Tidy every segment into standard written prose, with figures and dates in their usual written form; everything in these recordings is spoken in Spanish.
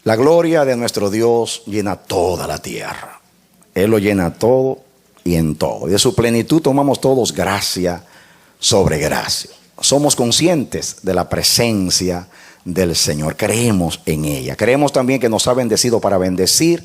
La gloria de nuestro Dios llena toda la tierra. Él lo llena todo y en todo. Y de su plenitud tomamos todos gracia sobre gracia. Somos conscientes de la presencia del Señor. Creemos en ella. Creemos también que nos ha bendecido para bendecir.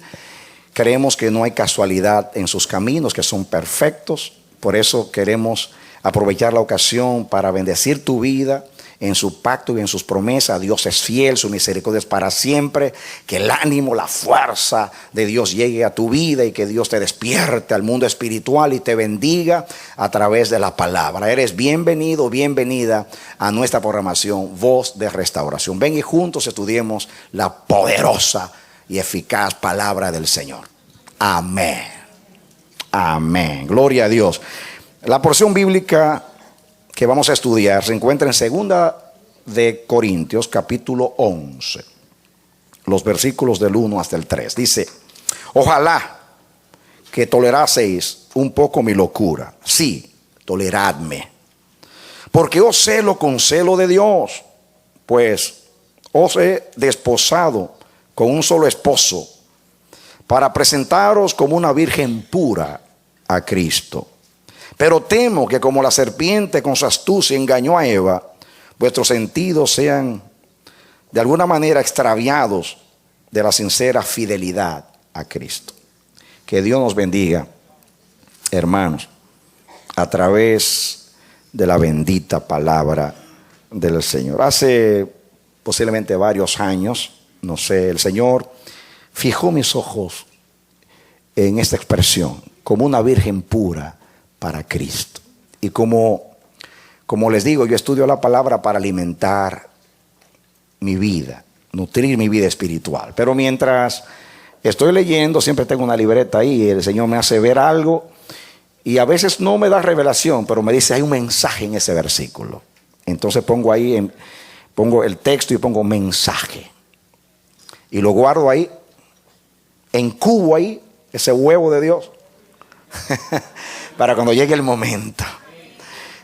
Creemos que no hay casualidad en sus caminos, que son perfectos. Por eso queremos aprovechar la ocasión para bendecir tu vida en su pacto y en sus promesas. Dios es fiel, su misericordia es para siempre. Que el ánimo, la fuerza de Dios llegue a tu vida y que Dios te despierte al mundo espiritual y te bendiga a través de la palabra. Eres bienvenido, bienvenida a nuestra programación Voz de Restauración. Ven y juntos estudiemos la poderosa y eficaz palabra del Señor. Amén. Amén. Gloria a Dios. La porción bíblica que vamos a estudiar se encuentra en 2 de Corintios capítulo 11, los versículos del 1 hasta el 3. Dice: ojalá que toleraseis un poco mi locura. Sí, toleradme, porque os celo con celo de Dios, pues os he desposado con un solo esposo, para presentaros como una virgen pura a Cristo. Pero temo que como la serpiente con su astucia engañó a Eva, vuestros sentidos sean de alguna manera extraviados de la sincera fidelidad a Cristo. Que Dios nos bendiga, hermanos, a través de la bendita palabra del Señor. Hace posiblemente varios años, no sé, el Señor fijó mis ojos en esta expresión, como una virgen pura para Cristo. Y como les digo, yo estudio la palabra para alimentar mi vida, nutrir mi vida espiritual. Pero mientras estoy leyendo, siempre tengo una libreta ahí y el Señor me hace ver algo. Y a veces no me da revelación, pero me dice, hay un mensaje en ese versículo. Entonces pongo ahí, pongo el texto y pongo mensaje. Y lo guardo ahí, encubo ahí ese huevo de Dios para cuando llegue el momento.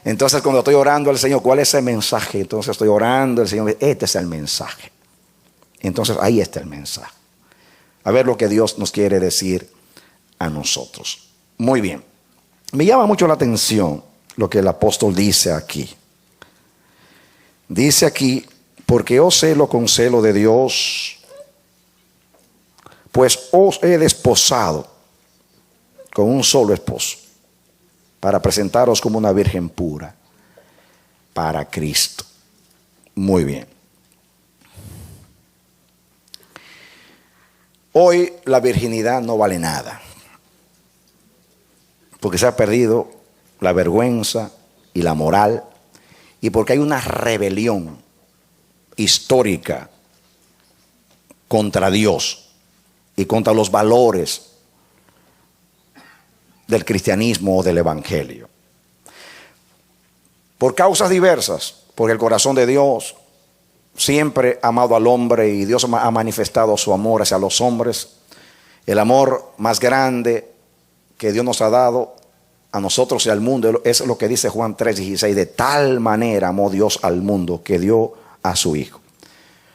Entonces cuando estoy orando al Señor, ¿cuál es el mensaje? Entonces estoy orando al Señor, este es el mensaje. Entonces ahí está el mensaje. A ver lo que Dios nos quiere decir a nosotros. Muy bien. Me llama mucho la atención lo que el apóstol dice aquí. Dice aquí, porque os celo con celo de Dios, pues os he desposado con un solo esposo, para presentaros como una virgen pura para Cristo. Muy bien. Hoy la virginidad no vale nada, porque se ha perdido la vergüenza y la moral, y porque hay una rebelión histórica contra Dios y contra los valores del cristianismo o del evangelio. Por causas diversas, porque el corazón de Dios siempre ha amado al hombre y Dios ha manifestado su amor hacia los hombres. El amor más grande que Dios nos ha dado a nosotros y al mundo es lo que dice Juan 3:16: de tal manera amó Dios al mundo que dio a su Hijo.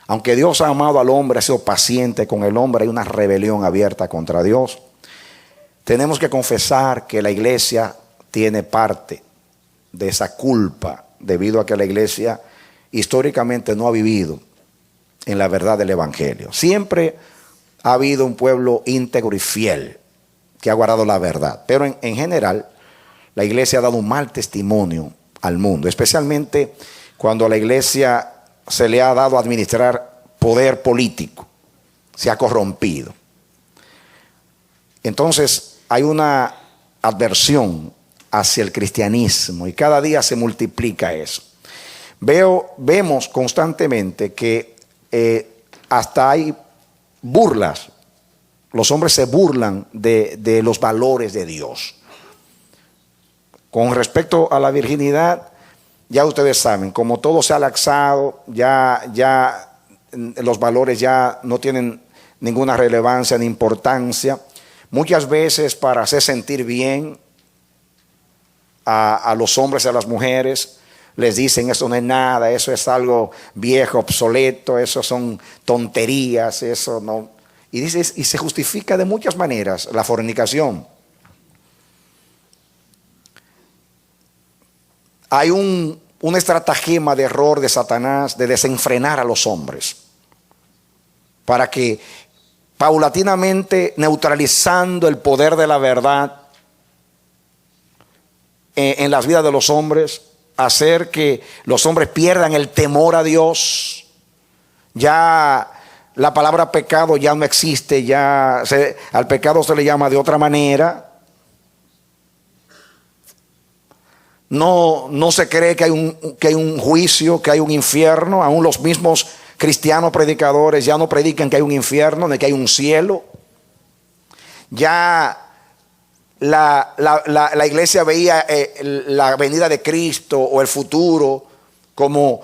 Aunque Dios ha amado al hombre, ha sido paciente con el hombre, hay una rebelión abierta contra Dios. Tenemos que confesar que la iglesia tiene parte de esa culpa, debido a que la iglesia históricamente no ha vivido en la verdad del evangelio. Siempre ha habido un pueblo íntegro y fiel que ha guardado la verdad, pero en general la iglesia ha dado un mal testimonio al mundo, especialmente cuando a la iglesia se le ha dado a administrar poder político, se ha corrompido. Entonces hay una adversión hacia el cristianismo y cada día se multiplica eso. Vemos constantemente que hasta hay burlas. Los hombres se burlan de los valores de Dios. Con respecto a la virginidad, ya ustedes saben, como todo se ha laxado, ya los valores ya no tienen ninguna relevancia ni importancia. Muchas veces, para hacer sentir bien a los hombres y a las mujeres, les dicen eso no es nada, eso es algo viejo, obsoleto, eso son tonterías, eso no. Y dice, y se justifica de muchas maneras la fornicación. Hay un estratagema de error de Satanás de desenfrenar a los hombres para que paulatinamente, neutralizando el poder de la verdad en las vidas de los hombres, hacer que los hombres pierdan el temor a Dios. Ya la palabra pecado ya no existe, al pecado se le llama de otra manera. No se cree que hay un juicio, que hay un infierno. Aún los mismos cristianos predicadores ya no predican que hay un infierno, ni que hay un cielo. Ya la iglesia veía la venida de Cristo o el futuro como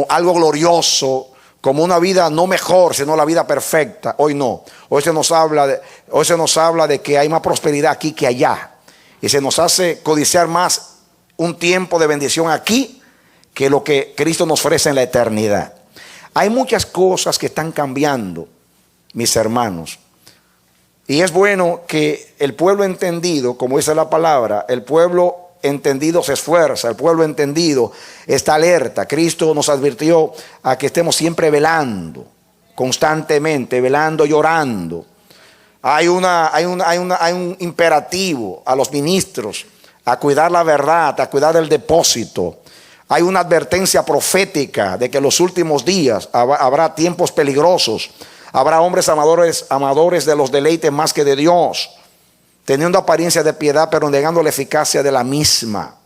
algo glorioso, como una vida no mejor, sino la vida perfecta. Hoy no. Hoy se nos habla de que hay más prosperidad aquí que allá. Y se nos hace codiciar más un tiempo de bendición aquí que lo que Cristo nos ofrece en la eternidad. Hay muchas cosas que están cambiando, mis hermanos. Y es bueno que el pueblo entendido, como dice la palabra, el pueblo entendido se esfuerza, el pueblo entendido está alerta. Cristo nos advirtió a que estemos siempre velando, constantemente, velando y orando. Hay un imperativo a los ministros a cuidar la verdad, a cuidar el depósito. Hay una advertencia profética de que en los últimos días habrá tiempos peligrosos. Habrá hombres amadores de los deleites más que de Dios, teniendo apariencia de piedad, pero negando la eficacia de la misma.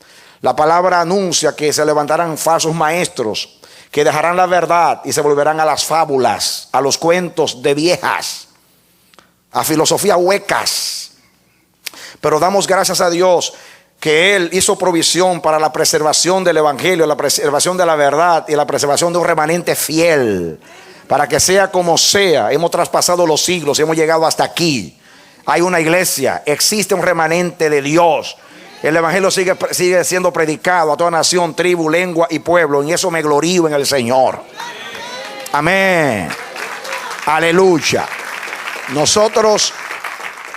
La palabra anuncia que se levantarán falsos maestros, que dejarán la verdad y se volverán a las fábulas, a los cuentos de viejas, a filosofías huecas. Pero damos gracias a Dios que Él hizo provisión para la preservación del evangelio, la preservación de la verdad y la preservación de un remanente fiel. Para que sea como sea, hemos traspasado los siglos, hemos llegado hasta aquí. Hay una iglesia, existe un remanente de Dios. El evangelio sigue siendo predicado a toda nación, tribu, lengua y pueblo. En eso me glorío en el Señor. Amén. Aleluya. Nosotros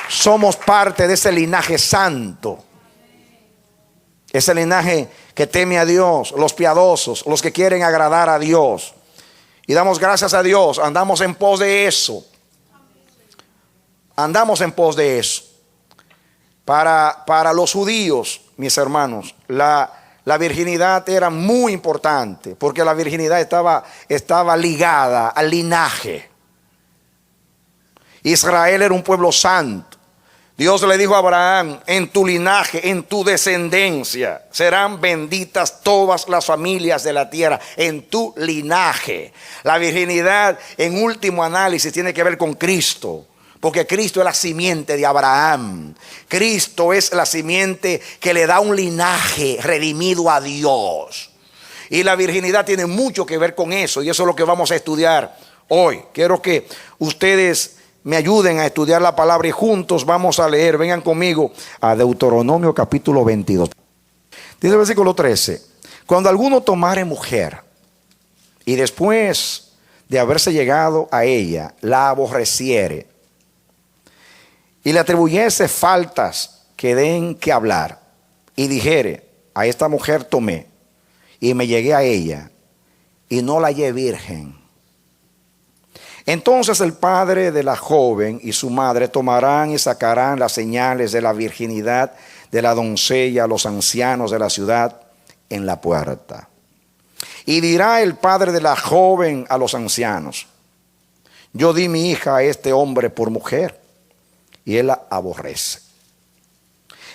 somos parte de ese linaje santo. Ese linaje que teme a Dios, los piadosos, los que quieren agradar a Dios. Y damos gracias a Dios, andamos en pos de eso. Andamos en pos de eso. Para los judíos, mis hermanos, la virginidad era muy importante, porque la virginidad estaba ligada al linaje. Israel era un pueblo santo. Dios le dijo a Abraham: en tu linaje, en tu descendencia serán benditas todas las familias de la tierra. En tu linaje. La virginidad, en último análisis, tiene que ver con Cristo, porque Cristo es la simiente de Abraham. Cristo es la simiente que le da un linaje redimido a Dios. Y la virginidad tiene mucho que ver con eso, y eso es lo que vamos a estudiar hoy. Quiero que ustedes me ayuden a estudiar la palabra y juntos vamos a leer. Vengan conmigo a Deuteronomio capítulo 22. Dice el versículo 13: cuando alguno tomare mujer y después de haberse llegado a ella la aborreciere y le atribuyese faltas que den que hablar, y dijere: a esta mujer tomé y me llegué a ella y no la hallé virgen, entonces el padre de la joven y su madre tomarán y sacarán las señales de la virginidad de la doncella a los ancianos de la ciudad en la puerta. Y dirá el padre de la joven a los ancianos: yo di mi hija a este hombre por mujer, y él la aborrece.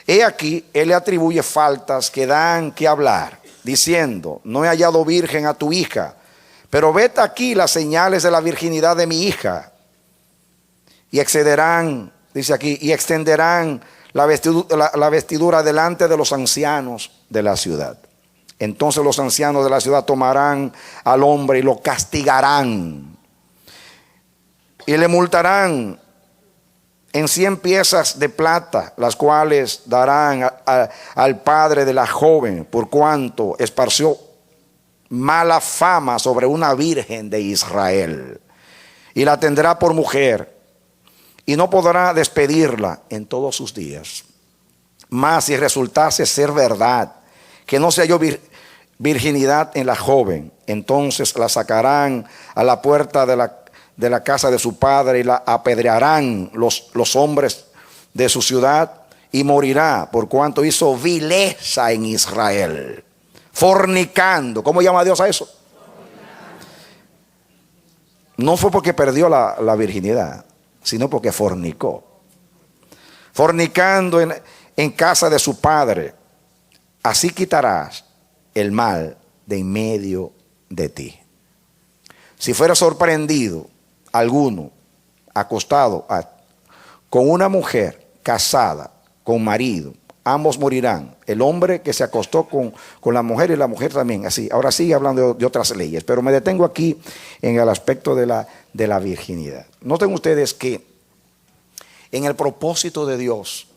He aquí, él le atribuye faltas que dan que hablar, diciendo: no he hallado virgen a tu hija, pero vete aquí las señales de la virginidad de mi hija. Y excederán, dice aquí, y extenderán la vestidura delante de los ancianos de la ciudad. Entonces los ancianos de la ciudad tomarán al hombre y lo castigarán. Y le multarán en 100 piezas de plata, las cuales darán al padre de la joven, por cuanto esparció mala fama sobre una virgen de Israel, y la tendrá por mujer, y no podrá despedirla en todos sus días. Mas si resultase ser verdad que no se halló virginidad en la joven, entonces la sacarán a la puerta de la casa de su padre, y la apedrearán los hombres de su ciudad, y morirá por cuanto hizo vileza en Israel, fornicando. ¿Cómo llama Dios a eso? No fue porque perdió la virginidad, sino porque fornicó. Fornicando en casa de su padre. Así quitarás el mal de en medio de ti. Si fuera sorprendido alguno acostado con una mujer casada, con marido, ambos morirán. El hombre que se acostó con la mujer, y la mujer también. Así. Ahora sigue hablando de otras leyes, pero me detengo aquí en el aspecto de la virginidad. Noten ustedes que en el propósito de Dios,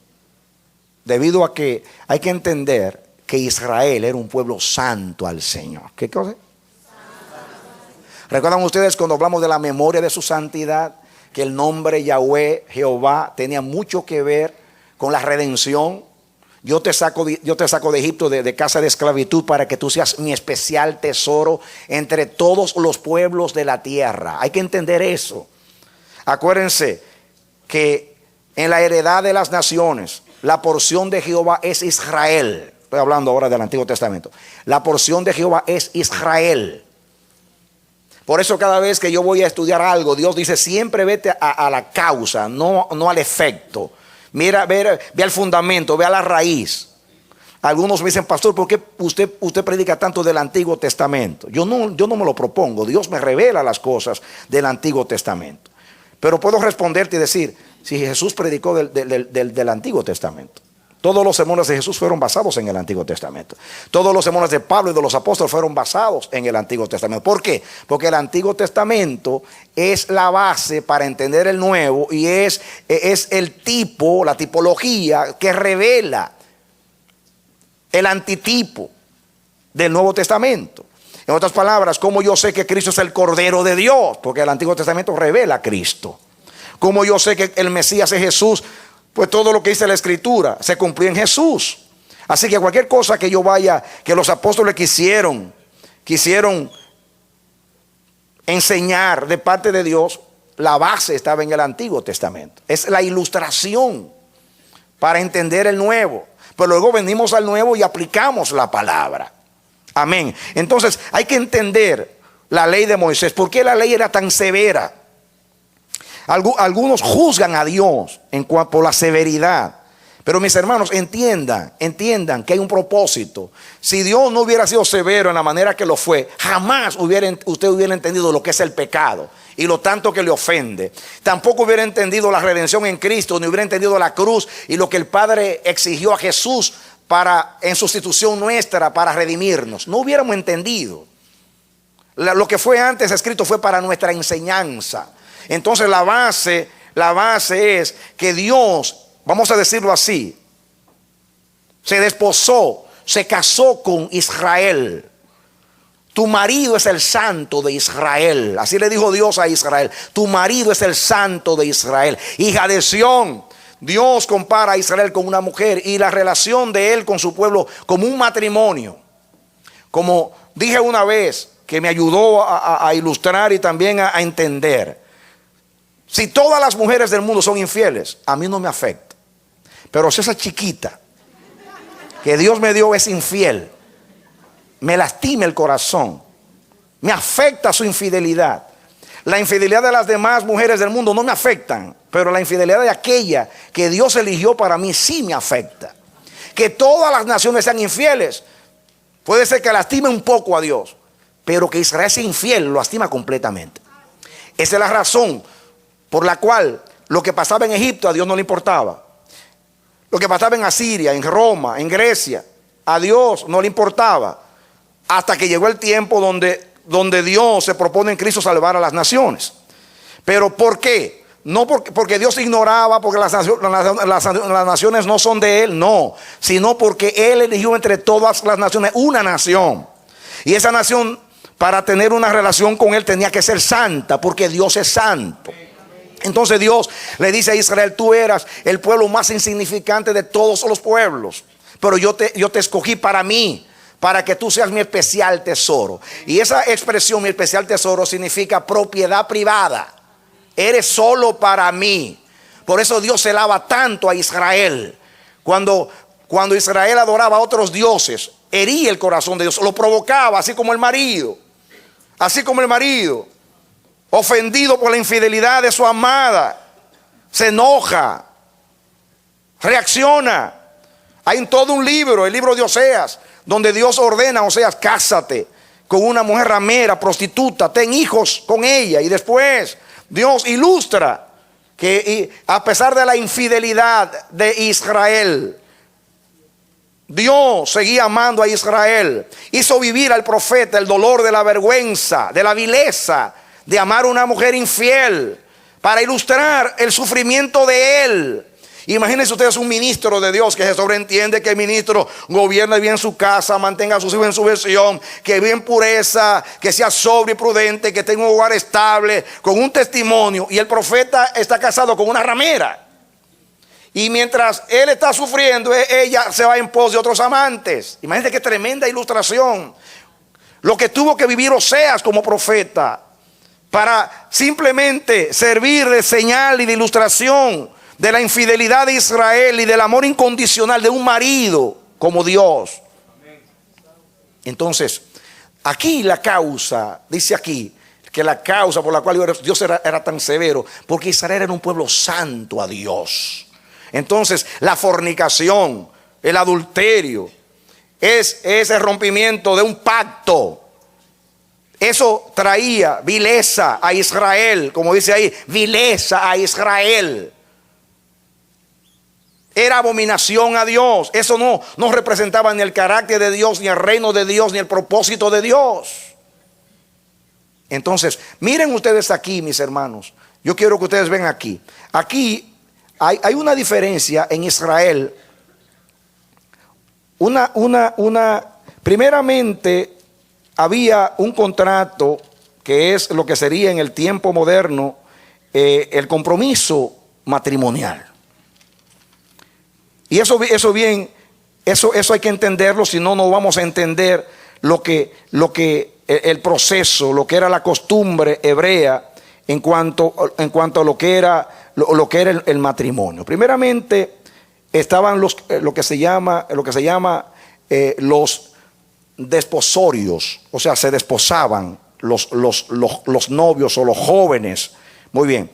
debido a que hay que entender que Israel era un pueblo santo al Señor. ¿Qué cosa? ¿Recuerdan ustedes cuando hablamos de la memoria de su santidad? Que el nombre Yahweh, Jehová, tenía mucho que ver con la redención. Yo te saco de Egipto, de casa de esclavitud, para que tú seas mi especial tesoro entre todos los pueblos de la tierra. Hay que entender eso. Acuérdense que en la heredad de las naciones, la porción de Jehová es Israel. Estoy hablando ahora del Antiguo Testamento. La porción de Jehová es Israel. Por eso cada vez que yo voy a estudiar algo, Dios dice siempre vete a la causa, no al efecto. Mira, ve al fundamento, ve a la raíz. Algunos me dicen, pastor, ¿por qué usted predica tanto del Antiguo Testamento? Yo no me lo propongo. Dios me revela las cosas del Antiguo Testamento. Pero puedo responderte y decir, si Jesús predicó del Antiguo Testamento. Todos los sermones de Jesús fueron basados en el Antiguo Testamento. Todos los sermones de Pablo y de los apóstoles fueron basados en el Antiguo Testamento. ¿Por qué? Porque el Antiguo Testamento es la base para entender el Nuevo, y es el tipo, la tipología que revela el antitipo del Nuevo Testamento. En otras palabras, ¿cómo yo sé que Cristo es el Cordero de Dios? Porque el Antiguo Testamento revela a Cristo. ¿Cómo yo sé que el Mesías es Jesús? Pues todo lo que dice la Escritura se cumplió en Jesús. Así que cualquier cosa que yo vaya, que los apóstoles quisieron enseñar de parte de Dios, la base estaba en el Antiguo Testamento. Es la ilustración para entender el Nuevo. Pero luego venimos al Nuevo y aplicamos la palabra. Amén. Entonces hay que entender la ley de Moisés. ¿Por qué la ley era tan severa? Algunos juzgan a Dios por la severidad. Pero mis hermanos, entiendan que hay un propósito. Si Dios no hubiera sido severo en la manera que lo fue, jamás usted hubiera entendido lo que es el pecado y lo tanto que le ofende. Tampoco hubiera entendido la redención en Cristo, ni hubiera entendido la cruz y lo que el Padre exigió a Jesús en sustitución nuestra para redimirnos. No hubiéramos entendido. Lo que fue antes escrito fue para nuestra enseñanza. Entonces la base es que Dios, vamos a decirlo así, se desposó, se casó con Israel. Tu marido es el santo de Israel. Así le dijo Dios a Israel. Tu marido es el santo de Israel. Hija de Sión. Dios compara a Israel con una mujer y la relación de él con su pueblo como un matrimonio. Como dije una vez, que me ayudó a ilustrar y también a entender. Si todas las mujeres del mundo son infieles, a mí no me afecta. Pero si esa chiquita que Dios me dio es infiel, me lastima el corazón, me afecta su infidelidad. La infidelidad de las demás mujeres del mundo no me afectan, pero la infidelidad de aquella que Dios eligió para mí sí me afecta. Que todas las naciones sean infieles, puede ser que lastime un poco a Dios, pero que Israel sea infiel lo lastima completamente. Esa es la razón por la cual lo que pasaba en Egipto a Dios no le importaba. Lo que pasaba en Asiria, en Roma, en Grecia, a Dios no le importaba. Hasta que llegó el tiempo donde Dios se propone en Cristo salvar a las naciones. ¿Pero por qué? No porque Dios ignoraba, porque las naciones no son de Él, no. Sino porque Él eligió entre todas las naciones una nación. Y esa nación, para tener una relación con Él, tenía que ser santa, porque Dios es santo. Entonces Dios le dice a Israel: tú eras el pueblo más insignificante de todos los pueblos, pero yo te escogí para mí, para que tú seas mi especial tesoro. Y esa expresión, mi especial tesoro, significa propiedad privada. Eres solo para mí. Por eso Dios celaba tanto a Israel. Cuando Israel adoraba a otros dioses, hería el corazón de Dios, lo provocaba, así como el marido. Así como el marido, ofendido por la infidelidad de su amada, se enoja, reacciona. Hay en todo un libro, el libro de Oseas, donde Dios ordena a Oseas: cásate con una mujer ramera, prostituta, ten hijos con ella. Y después Dios ilustra que a pesar de la infidelidad de Israel, Dios seguía amando a Israel. Hizo vivir al profeta el dolor de la vergüenza, de la vileza de amar a una mujer infiel, para ilustrar el sufrimiento de él. Imagínense ustedes un ministro de Dios que se sobreentiende que el ministro gobierne bien su casa, mantenga a sus hijos en su versión, que vive en pureza, que sea sobrio y prudente, que tenga un hogar estable, con un testimonio. Y el profeta está casado con una ramera. Y mientras él está sufriendo, ella se va en pos de otros amantes. Imagínense qué tremenda ilustración. Lo que tuvo que vivir Oseas como profeta, para simplemente servir de señal y de ilustración de la infidelidad de Israel y del amor incondicional de un marido como Dios. Entonces, aquí la causa, dice aquí, que la causa por la cual Dios era tan severo, porque Israel era un pueblo santo a Dios. Entonces, la fornicación, el adulterio, es ese rompimiento de un pacto. Eso traía vileza a Israel, como dice ahí, vileza a Israel. Era abominación a Dios. Eso no representaba ni el carácter de Dios, ni el reino de Dios, ni el propósito de Dios. Entonces, miren ustedes aquí, mis hermanos. Yo quiero que ustedes vean aquí. Aquí hay una diferencia en Israel. Primeramente, había un contrato que es lo que sería en el tiempo moderno el compromiso matrimonial. Y eso hay que entenderlo, si no, no vamos a entender el proceso, lo que era la costumbre hebrea en cuanto a lo que era el matrimonio. Primeramente estaban lo que se llama los desposorios, o sea, se desposaban los novios o los jóvenes. Muy bien.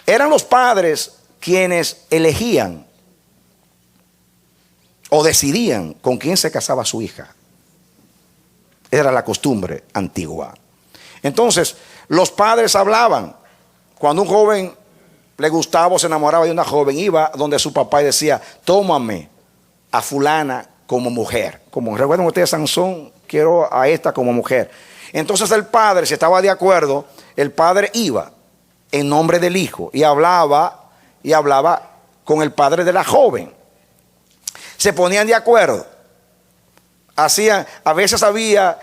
Eran los padres quienes elegían o decidían con quién se casaba su hija. Era la costumbre antigua. Entonces, los padres hablaban. Cuando un joven le gustaba o se enamoraba de una joven, iba donde su papá y decía: tómame a fulana como mujer. Como recuerdan ustedes Sansón, quiero a esta como mujer. Entonces el padre, si estaba de acuerdo, el padre iba en nombre del hijo y hablaba con el padre de la joven. Se ponían de acuerdo. A veces había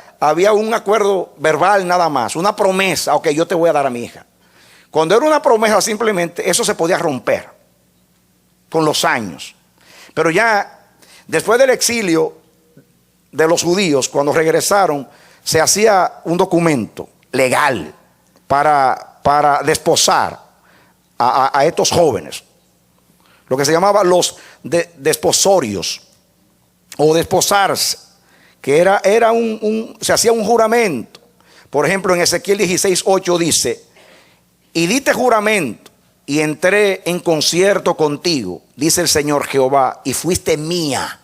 un acuerdo verbal nada más, una promesa: ok, yo te voy a dar a mi hija. Cuando era una promesa, simplemente eso se podía romper con los años. Pero ya después del exilio de los judíos, cuando regresaron, se hacía un documento legal para desposar a estos jóvenes. Lo que se llamaba los desposorios o desposarse, que se hacía un juramento. Por ejemplo, en Ezequiel 16:8 dice: y dite juramento y entré en concierto contigo, dice el Señor Jehová, y fuiste mía.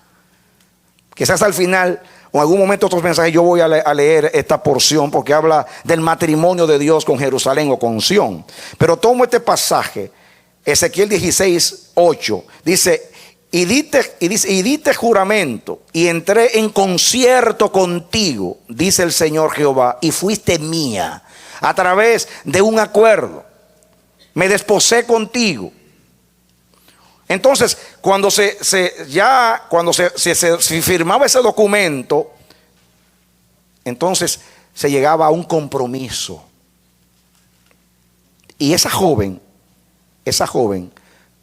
Quizás al final o en algún momento de otros mensajes yo voy a leer esta porción, porque habla del matrimonio de Dios con Jerusalén o con Sión. Pero tomo este pasaje, Ezequiel 16:8, dice: y dite juramento y entré en concierto contigo, dice el Señor Jehová, y fuiste mía. A través de un acuerdo me desposé contigo. Entonces, cuando se firmaba ese documento, entonces se llegaba a un compromiso. Y esa joven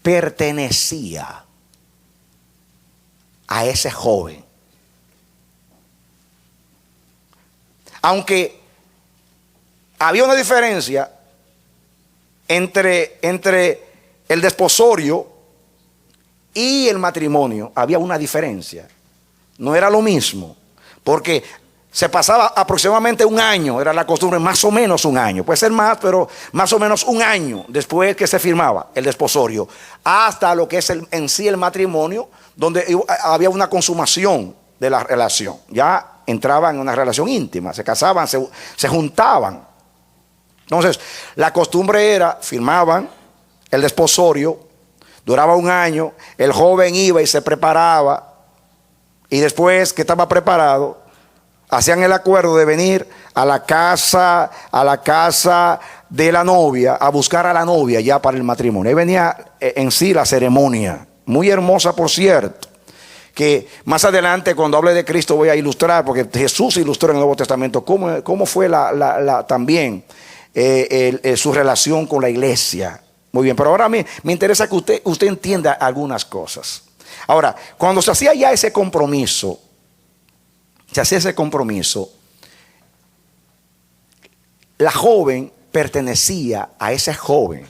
pertenecía a ese joven. Aunque había una diferencia entre el desposorio y el matrimonio, había una diferencia. No era lo mismo, porque se pasaba aproximadamente un año, era la costumbre, más o menos un año, puede ser más, pero más o menos un año después que se firmaba el desposorio, hasta lo que es en sí el matrimonio, donde había una consumación de la relación. Ya entraban en una relación íntima, se casaban, se juntaban. Entonces, la costumbre era, firmaban el desposorio, duraba un año, el joven iba y se preparaba, y después que estaba preparado, hacían el acuerdo de venir a la casa de la novia, a buscar a la novia ya para el matrimonio. Ahí venía en sí la ceremonia, muy hermosa por cierto, que más adelante cuando hable de Cristo voy a ilustrar, porque Jesús ilustró en el Nuevo Testamento cómo fue también su relación con la iglesia. Muy bien, pero ahora me interesa que usted entienda algunas cosas. Ahora, cuando se hacía ya ese compromiso, la joven pertenecía a ese joven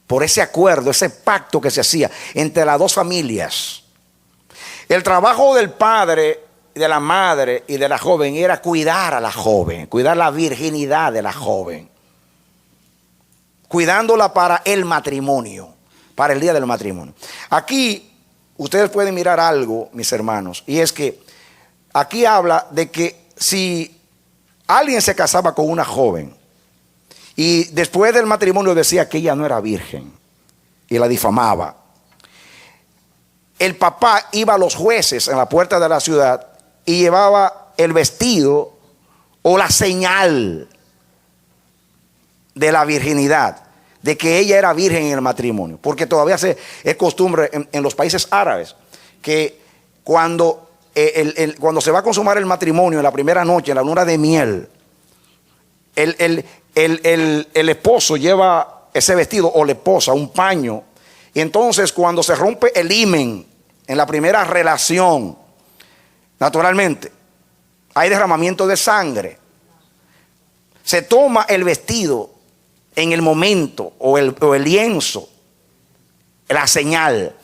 por ese acuerdo, ese pacto que se hacía entre las dos familias. El trabajo del padre, de la madre y de la joven era cuidar a la joven, cuidar la virginidad de la joven, cuidándola para el matrimonio, para el día del matrimonio. Aquí ustedes pueden mirar algo, mis hermanos, y es que aquí habla de que si alguien se casaba con una joven y después del matrimonio decía que ella no era virgen y la difamaba, el papá iba a los jueces en la puerta de la ciudad y llevaba el vestido o la señal de la virginidad, de que ella era virgen en el matrimonio. Porque todavía es costumbre en los países árabes que cuando se va a consumar el matrimonio en la primera noche, en la luna de miel, el esposo lleva ese vestido, o la esposa un paño, y entonces cuando se rompe el himen en la primera relación, naturalmente hay derramamiento de sangre. Se toma el vestido en el momento, o el lienzo, la señal,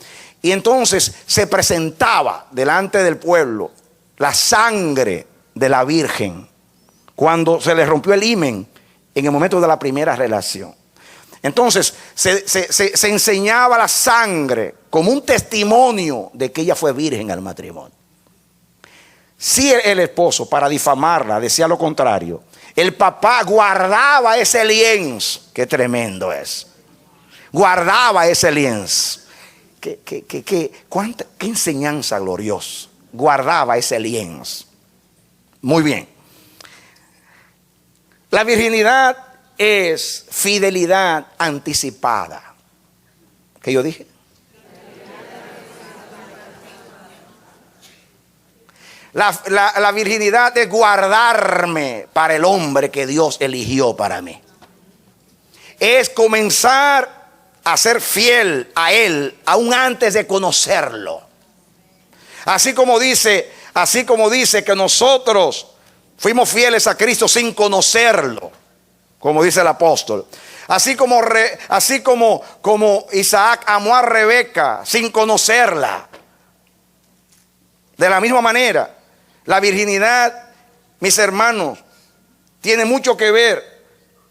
y entonces se presentaba delante del pueblo la sangre de la virgen cuando se le rompió el himen en el momento de la primera relación. Entonces se enseñaba la sangre como un testimonio de que ella fue virgen al matrimonio. Si el esposo, para difamarla, decía lo contrario, el papá guardaba ese lienzo. Qué tremendo es. Guardaba ese lienzo. Qué enseñanza gloriosa. Guardaba ese lienzo. Muy bien. La virginidad es fidelidad anticipada. ¿Qué yo dije? La virginidad es guardarme para el hombre que Dios eligió para mí. Es comenzar a ser fiel a Él aún antes de conocerlo. Así como dice que nosotros fuimos fieles a Cristo sin conocerlo, como dice el apóstol. Así como Isaac amó a Rebeca sin conocerla. De la misma manera, la virginidad, mis hermanos, tiene mucho que ver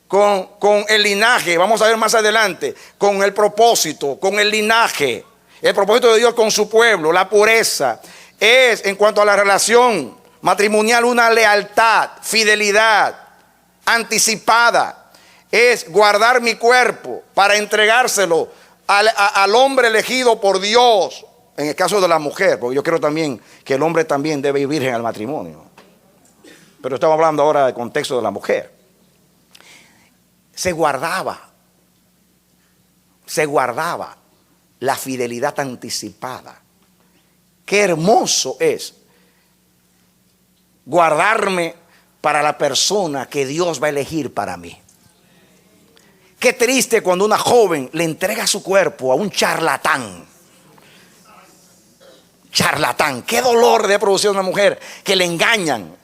con el linaje. Vamos a ver más adelante, con el propósito, con el linaje, el propósito de Dios con su pueblo, la pureza. Es, en cuanto a la relación matrimonial, una lealtad, fidelidad anticipada. Es guardar mi cuerpo para entregárselo al hombre elegido por Dios. En el caso de la mujer, porque yo creo también que el hombre también debe ir virgen al matrimonio. Pero estamos hablando ahora del contexto de la mujer. Se guardaba la fidelidad anticipada. Qué hermoso es guardarme para la persona que Dios va a elegir para mí. Qué triste cuando una joven le entrega su cuerpo a un charlatán. Charlatán, qué dolor de producir una mujer que le engañan.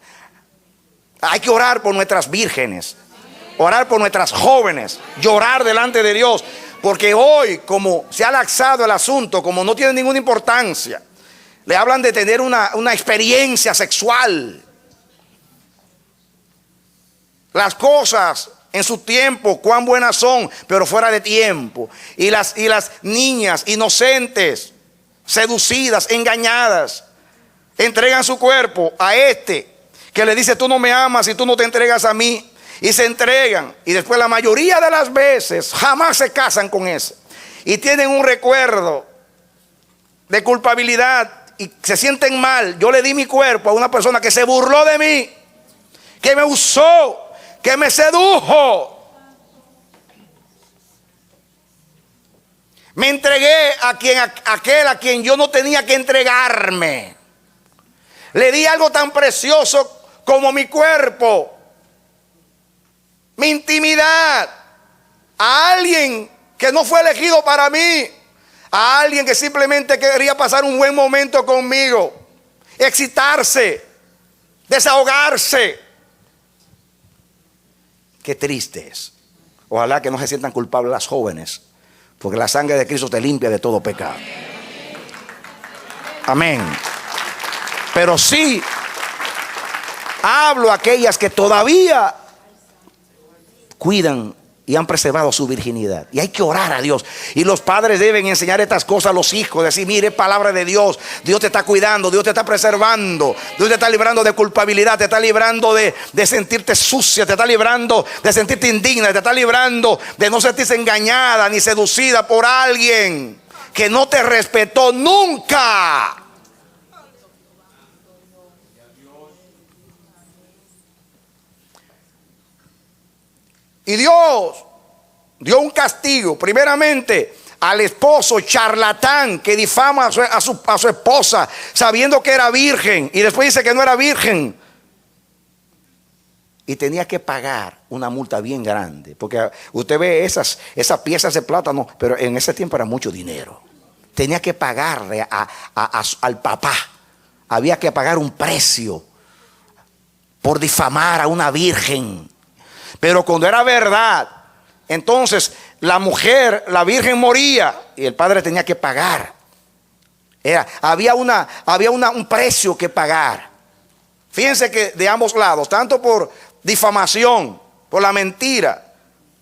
Hay que orar por nuestras vírgenes, orar por nuestras jóvenes, llorar delante de Dios, porque hoy, como se ha laxado el asunto, como no tiene ninguna importancia, le hablan de tener una experiencia sexual. Las cosas en su tiempo, cuán buenas son, pero fuera de tiempo. Y las niñas inocentes, seducidas, engañadas, entregan su cuerpo a este que le dice: tú no me amas y tú no te entregas a mí. Y se entregan, y después la mayoría de las veces jamás se casan con ese, y tienen un recuerdo de culpabilidad y se sienten mal. Yo le di mi cuerpo a una persona que se burló de mí, que me usó, que me sedujo. Me entregué a aquel a quien yo no tenía que entregarme. Le di algo tan precioso como mi cuerpo, mi intimidad, a alguien que no fue elegido para mí, a alguien que simplemente quería pasar un buen momento conmigo, excitarse, desahogarse. Qué triste es. Ojalá que no se sientan culpables las jóvenes, porque la sangre de Cristo te limpia de todo pecado. Amén. Pero sí hablo a aquellas que todavía cuidan y han preservado su virginidad. Y hay que orar a Dios. Y los padres deben enseñar estas cosas a los hijos. Decir: mire, palabra de Dios. Dios te está cuidando, Dios te está preservando, Dios te está librando de culpabilidad, te está librando de sentirte sucia, te está librando de sentirte indigna, te está librando de no sentirse engañada ni seducida por alguien que no te respetó nunca. Y Dios dio un castigo primeramente al esposo charlatán que difama a su esposa sabiendo que era virgen, y después dice que no era virgen, y tenía que pagar una multa bien grande, porque usted ve esas piezas de plátano, pero en ese tiempo era mucho dinero. Tenía que pagarle al papá, había que pagar un precio por difamar a una virgen. Pero cuando era verdad, entonces la mujer, la virgen, moría y el padre tenía que pagar. Había un precio que pagar. Fíjense que de ambos lados, tanto por difamación, por la mentira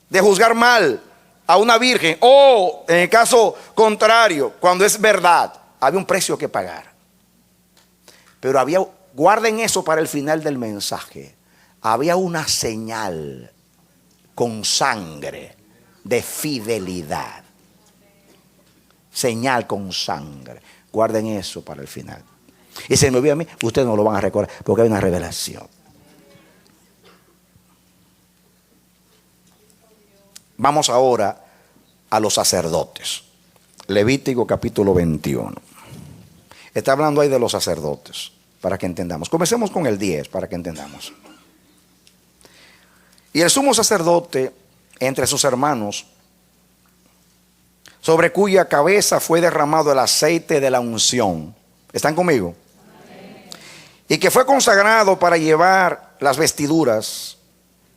de juzgar mal a una virgen, o en el caso contrario, cuando es verdad, había un precio que pagar. Pero guarden eso para el final del mensaje, había una señal con sangre de fidelidad. Señal con sangre. Guarden eso para el final. Y se me olvida a mí, ustedes no lo van a recordar, porque hay una revelación. Vamos ahora a los sacerdotes. Levítico capítulo 21. Está hablando ahí de los sacerdotes, para que entendamos. Comencemos con el 10 para que entendamos. Y el sumo sacerdote entre sus hermanos, sobre cuya cabeza fue derramado el aceite de la unción. ¿Están conmigo? Amén. Y que fue consagrado para llevar las vestiduras,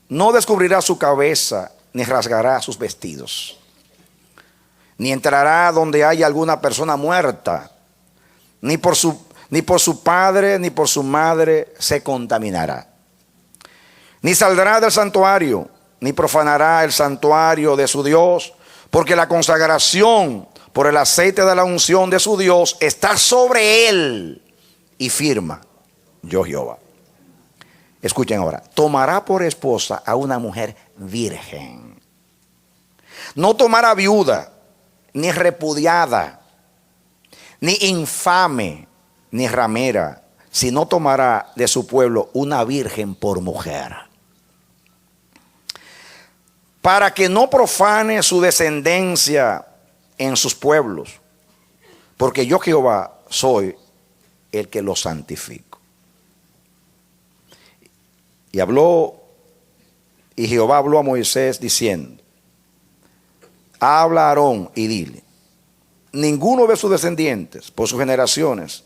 no descubrirá su cabeza, ni rasgará sus vestidos, ni entrará donde haya alguna persona muerta, ni por su padre ni por su madre se contaminará. Ni saldrá del santuario, ni profanará el santuario de su Dios, porque la consagración por el aceite de la unción de su Dios está sobre él y firma: yo Jehová. Escuchen ahora: tomará por esposa a una mujer virgen. No tomará viuda, ni repudiada, ni infame, ni ramera, sino tomará de su pueblo una virgen por mujer, para que no profane su descendencia en sus pueblos, porque yo Jehová soy el que los santifico. Y Jehová habló a Moisés diciendo: habla a Aarón y dile: ninguno de sus descendientes por sus generaciones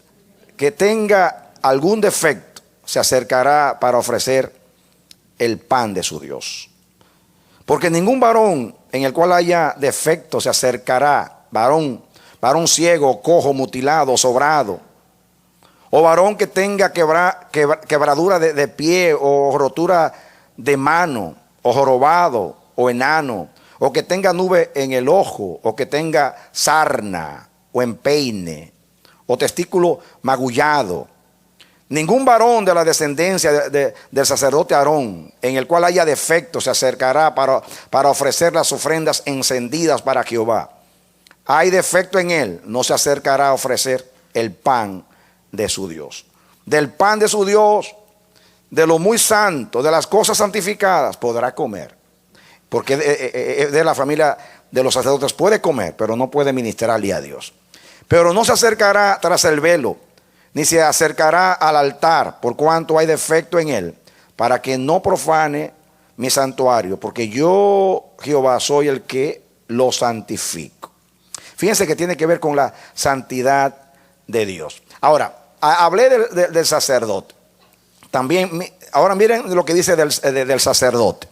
que tenga algún defecto se acercará para ofrecer el pan de su Dios. Porque ningún varón en el cual haya defecto se acercará, varón ciego, cojo, mutilado, sobrado, o varón que tenga quebradura de pie, o rotura de mano, o jorobado, o enano, o que tenga nube en el ojo, o que tenga sarna, o empeine, o testículo magullado. Ningún varón de la descendencia del sacerdote Aarón, en el cual haya defecto, se acercará para ofrecer las ofrendas encendidas para Jehová. Hay defecto en él, no se acercará a ofrecer el pan de su Dios. Del pan de su Dios, de lo muy santo, de las cosas santificadas, podrá comer. Porque de la familia de los sacerdotes puede comer, pero no puede ministrarle a Dios. Pero no se acercará tras el velo, ni se acercará al altar, por cuanto hay defecto en él, para que no profane mi santuario, porque yo, Jehová, soy el que lo santifico. Fíjense que tiene que ver con la santidad de Dios. Ahora, hablé del sacerdote. También, ahora miren lo que dice del sacerdote,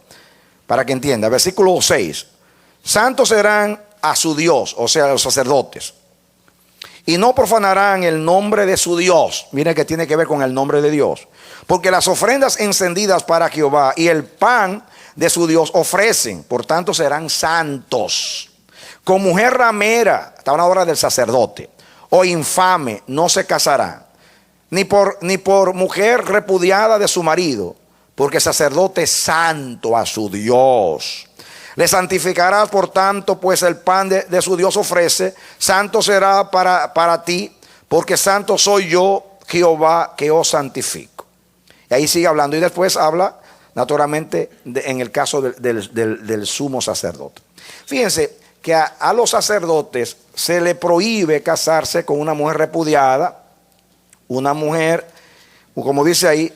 para que entienda. Versículo 6. Santos serán a su Dios, o sea, a los sacerdotes, y no profanarán el nombre de su Dios. Miren que tiene que ver con el nombre de Dios. Porque las ofrendas encendidas para Jehová y el pan de su Dios ofrecen, por tanto serán santos. Con mujer ramera, está hablando ahora del sacerdote, o infame, no se casará, ni por mujer repudiada de su marido, porque el sacerdote es santo a su Dios. Le santificarás, por tanto, pues el pan de su Dios ofrece. Santo será para ti, porque santo soy yo, Jehová, que os santifico. Y ahí sigue hablando. Y después habla, naturalmente, en el caso del sumo sacerdote. Fíjense que a los sacerdotes se le prohíbe casarse con una mujer repudiada. Una mujer, como dice ahí,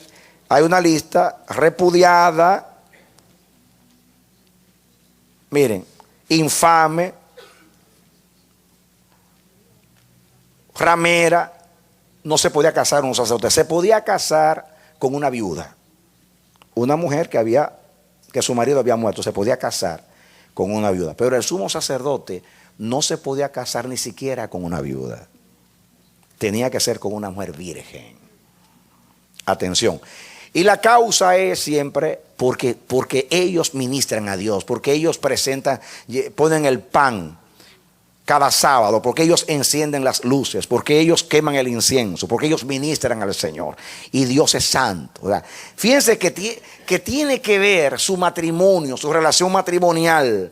hay una lista: repudiada, miren, infame, ramera. No se podía casar con un sacerdote, se podía casar con una viuda. Una mujer que su marido había muerto, se podía casar con una viuda. Pero el sumo sacerdote no se podía casar ni siquiera con una viuda. Tenía que ser con una mujer virgen. Atención. Y la causa es siempre porque ellos ministran a Dios, porque ellos ponen el pan cada sábado, porque ellos encienden las luces, porque ellos queman el incienso, porque ellos ministran al Señor. Y Dios es santo, ¿verdad? Fíjense que tiene que ver su matrimonio, su relación matrimonial,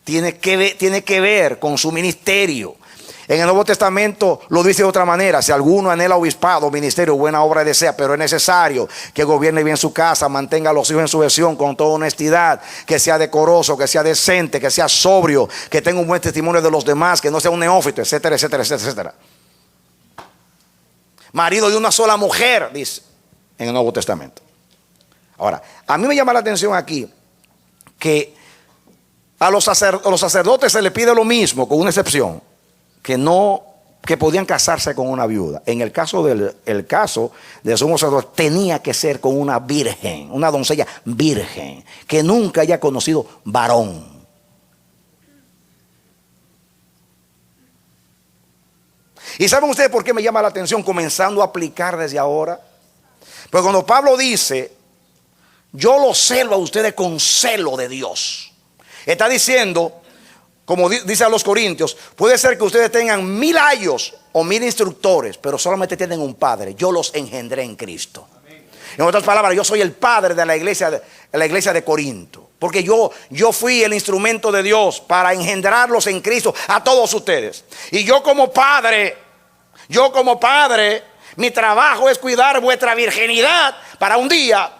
tiene que ver con su ministerio. En el Nuevo Testamento lo dice de otra manera: si alguno anhela obispado, ministerio, buena obra desea, pero es necesario que gobierne bien su casa, mantenga a los hijos en sujeción con toda honestidad, que sea decoroso, que sea decente, que sea sobrio, que tenga un buen testimonio de los demás, que no sea un neófito, etcétera, etcétera, etcétera, etcétera. Marido de una sola mujer, dice en el Nuevo Testamento. Ahora, a mí me llama la atención aquí que a los sacerdotes se les pide lo mismo, con una excepción: que podían casarse con una viuda. En el caso del sumo sacerdote, tenía que ser con una virgen, una doncella virgen, que nunca haya conocido varón. ¿Y saben ustedes por qué me llama la atención comenzando a aplicar desde ahora? Porque cuando Pablo dice: yo los celo a ustedes con celo de Dios, está diciendo, como dice a los Corintios, puede ser que ustedes tengan 1000 ayos o 1000 instructores, pero solamente tienen un padre. Yo los engendré en Cristo. Amén. En otras palabras, yo soy el padre de la iglesia de Corinto, porque yo fui el instrumento de Dios para engendrarlos en Cristo a todos ustedes. Y yo como padre, mi trabajo es cuidar vuestra virginidad para un día,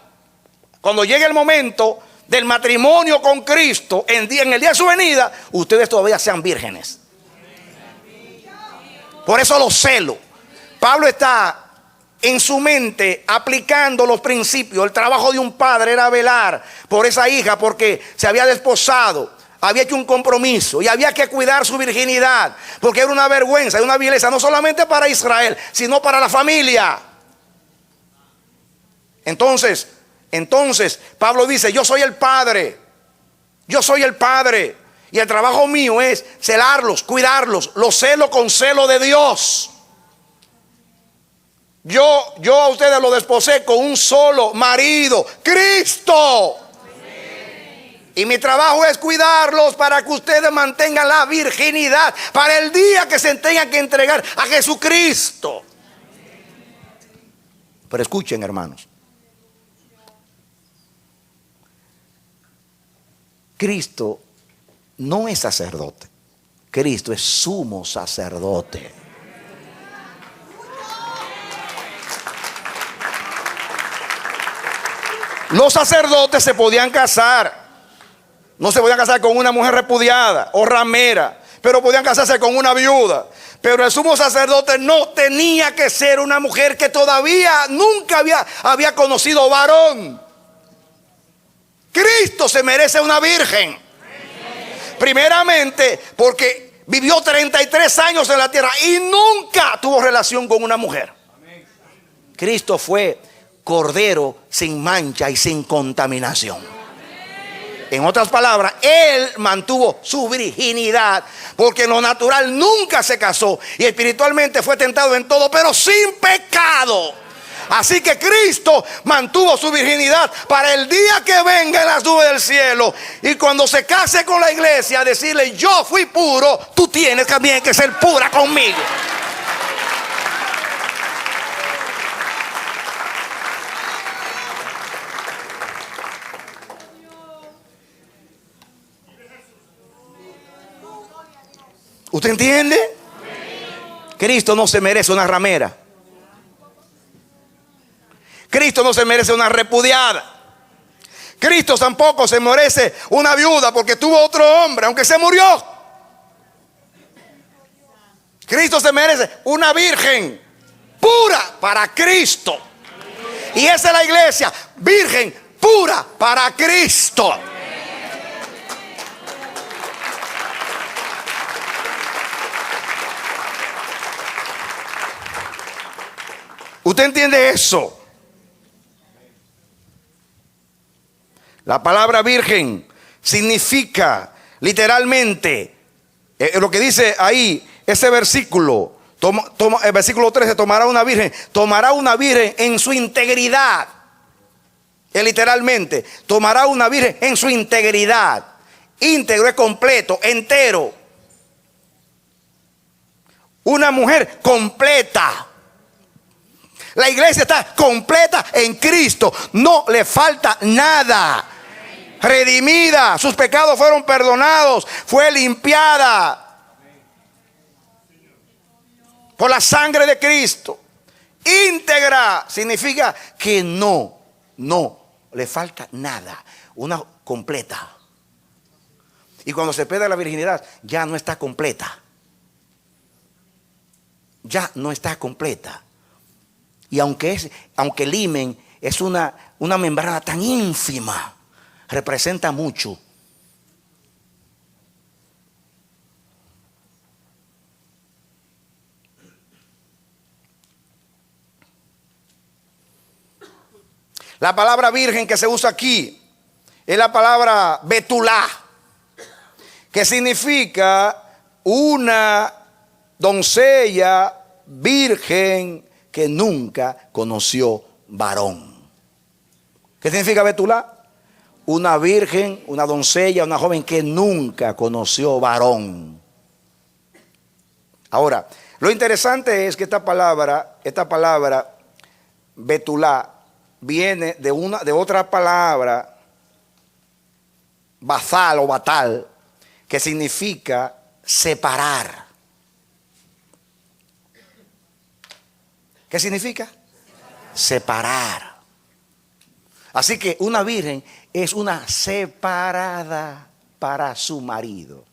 cuando llegue el momento del matrimonio con Cristo, en el día de su venida, ustedes todavía sean vírgenes. Por eso los celo. Pablo está en su mente, aplicando los principios. El trabajo de un padre era velar por esa hija porque se había desposado, había hecho un compromiso y había que cuidar su virginidad, porque era una vergüenza, era una vileza, no solamente para Israel, sino para la familia. Entonces Pablo dice: yo soy el padre, yo soy el padre, y el trabajo mío es celarlos, cuidarlos. Los celo con celo de Dios. Yo a ustedes los desposé con un solo marido, Cristo. Y mi trabajo es cuidarlos para que ustedes mantengan la virginidad para el día que se tengan que entregar a Jesucristo. Pero escuchen, hermanos, Cristo no es sacerdote, Cristo es sumo sacerdote. Los sacerdotes se podían casar. No se podían casar con una mujer repudiada o ramera, pero podían casarse con una viuda. Pero el sumo sacerdote no tenía que ser una mujer que todavía nunca había conocido varón. Cristo se merece una virgen. Primeramente porque vivió 33 años en la tierra y nunca tuvo relación con una mujer. Cristo fue cordero sin mancha y sin contaminación. En otras palabras, Él mantuvo su virginidad, porque en lo natural nunca se casó y espiritualmente fue tentado en todo, pero sin pecado. Así que Cristo mantuvo su virginidad para el día que venga en las nubes del cielo, y cuando se case con la iglesia, decirle: yo fui puro, tú tienes también que ser pura conmigo. ¿Usted entiende? Cristo no se merece una ramera. Cristo no se merece una repudiada. Cristo tampoco se merece una viuda porque tuvo otro hombre, aunque se murió. Cristo se merece una virgen pura para Cristo. Y esa es la iglesia, virgen pura para Cristo. ¿Usted entiende eso? La palabra virgen significa literalmente lo que dice ahí ese versículo. El versículo 13: tomará una virgen en su integridad. Literalmente, tomará una virgen en su integridad. Íntegro es completo, entero. Una mujer completa. La iglesia está completa en Cristo, no le falta nada. Redimida, sus pecados fueron perdonados, fue limpiada por la sangre de Cristo. Íntegra significa que no le falta nada, una completa. Y cuando se pierde la virginidad, ya no está completa. Ya no está completa. Y aunque el himen es una membrana tan ínfima, representa mucho. La palabra virgen que se usa aquí es la palabra betulá, que significa una doncella virgen que nunca conoció varón. ¿Qué significa betulá? Una virgen, una doncella, una joven que nunca conoció varón. Ahora, lo interesante es que esta palabra betulá viene de otra palabra, bazal o batal, que significa separar. ¿Qué significa? Separar. Así que una virgen es una separada para su marido.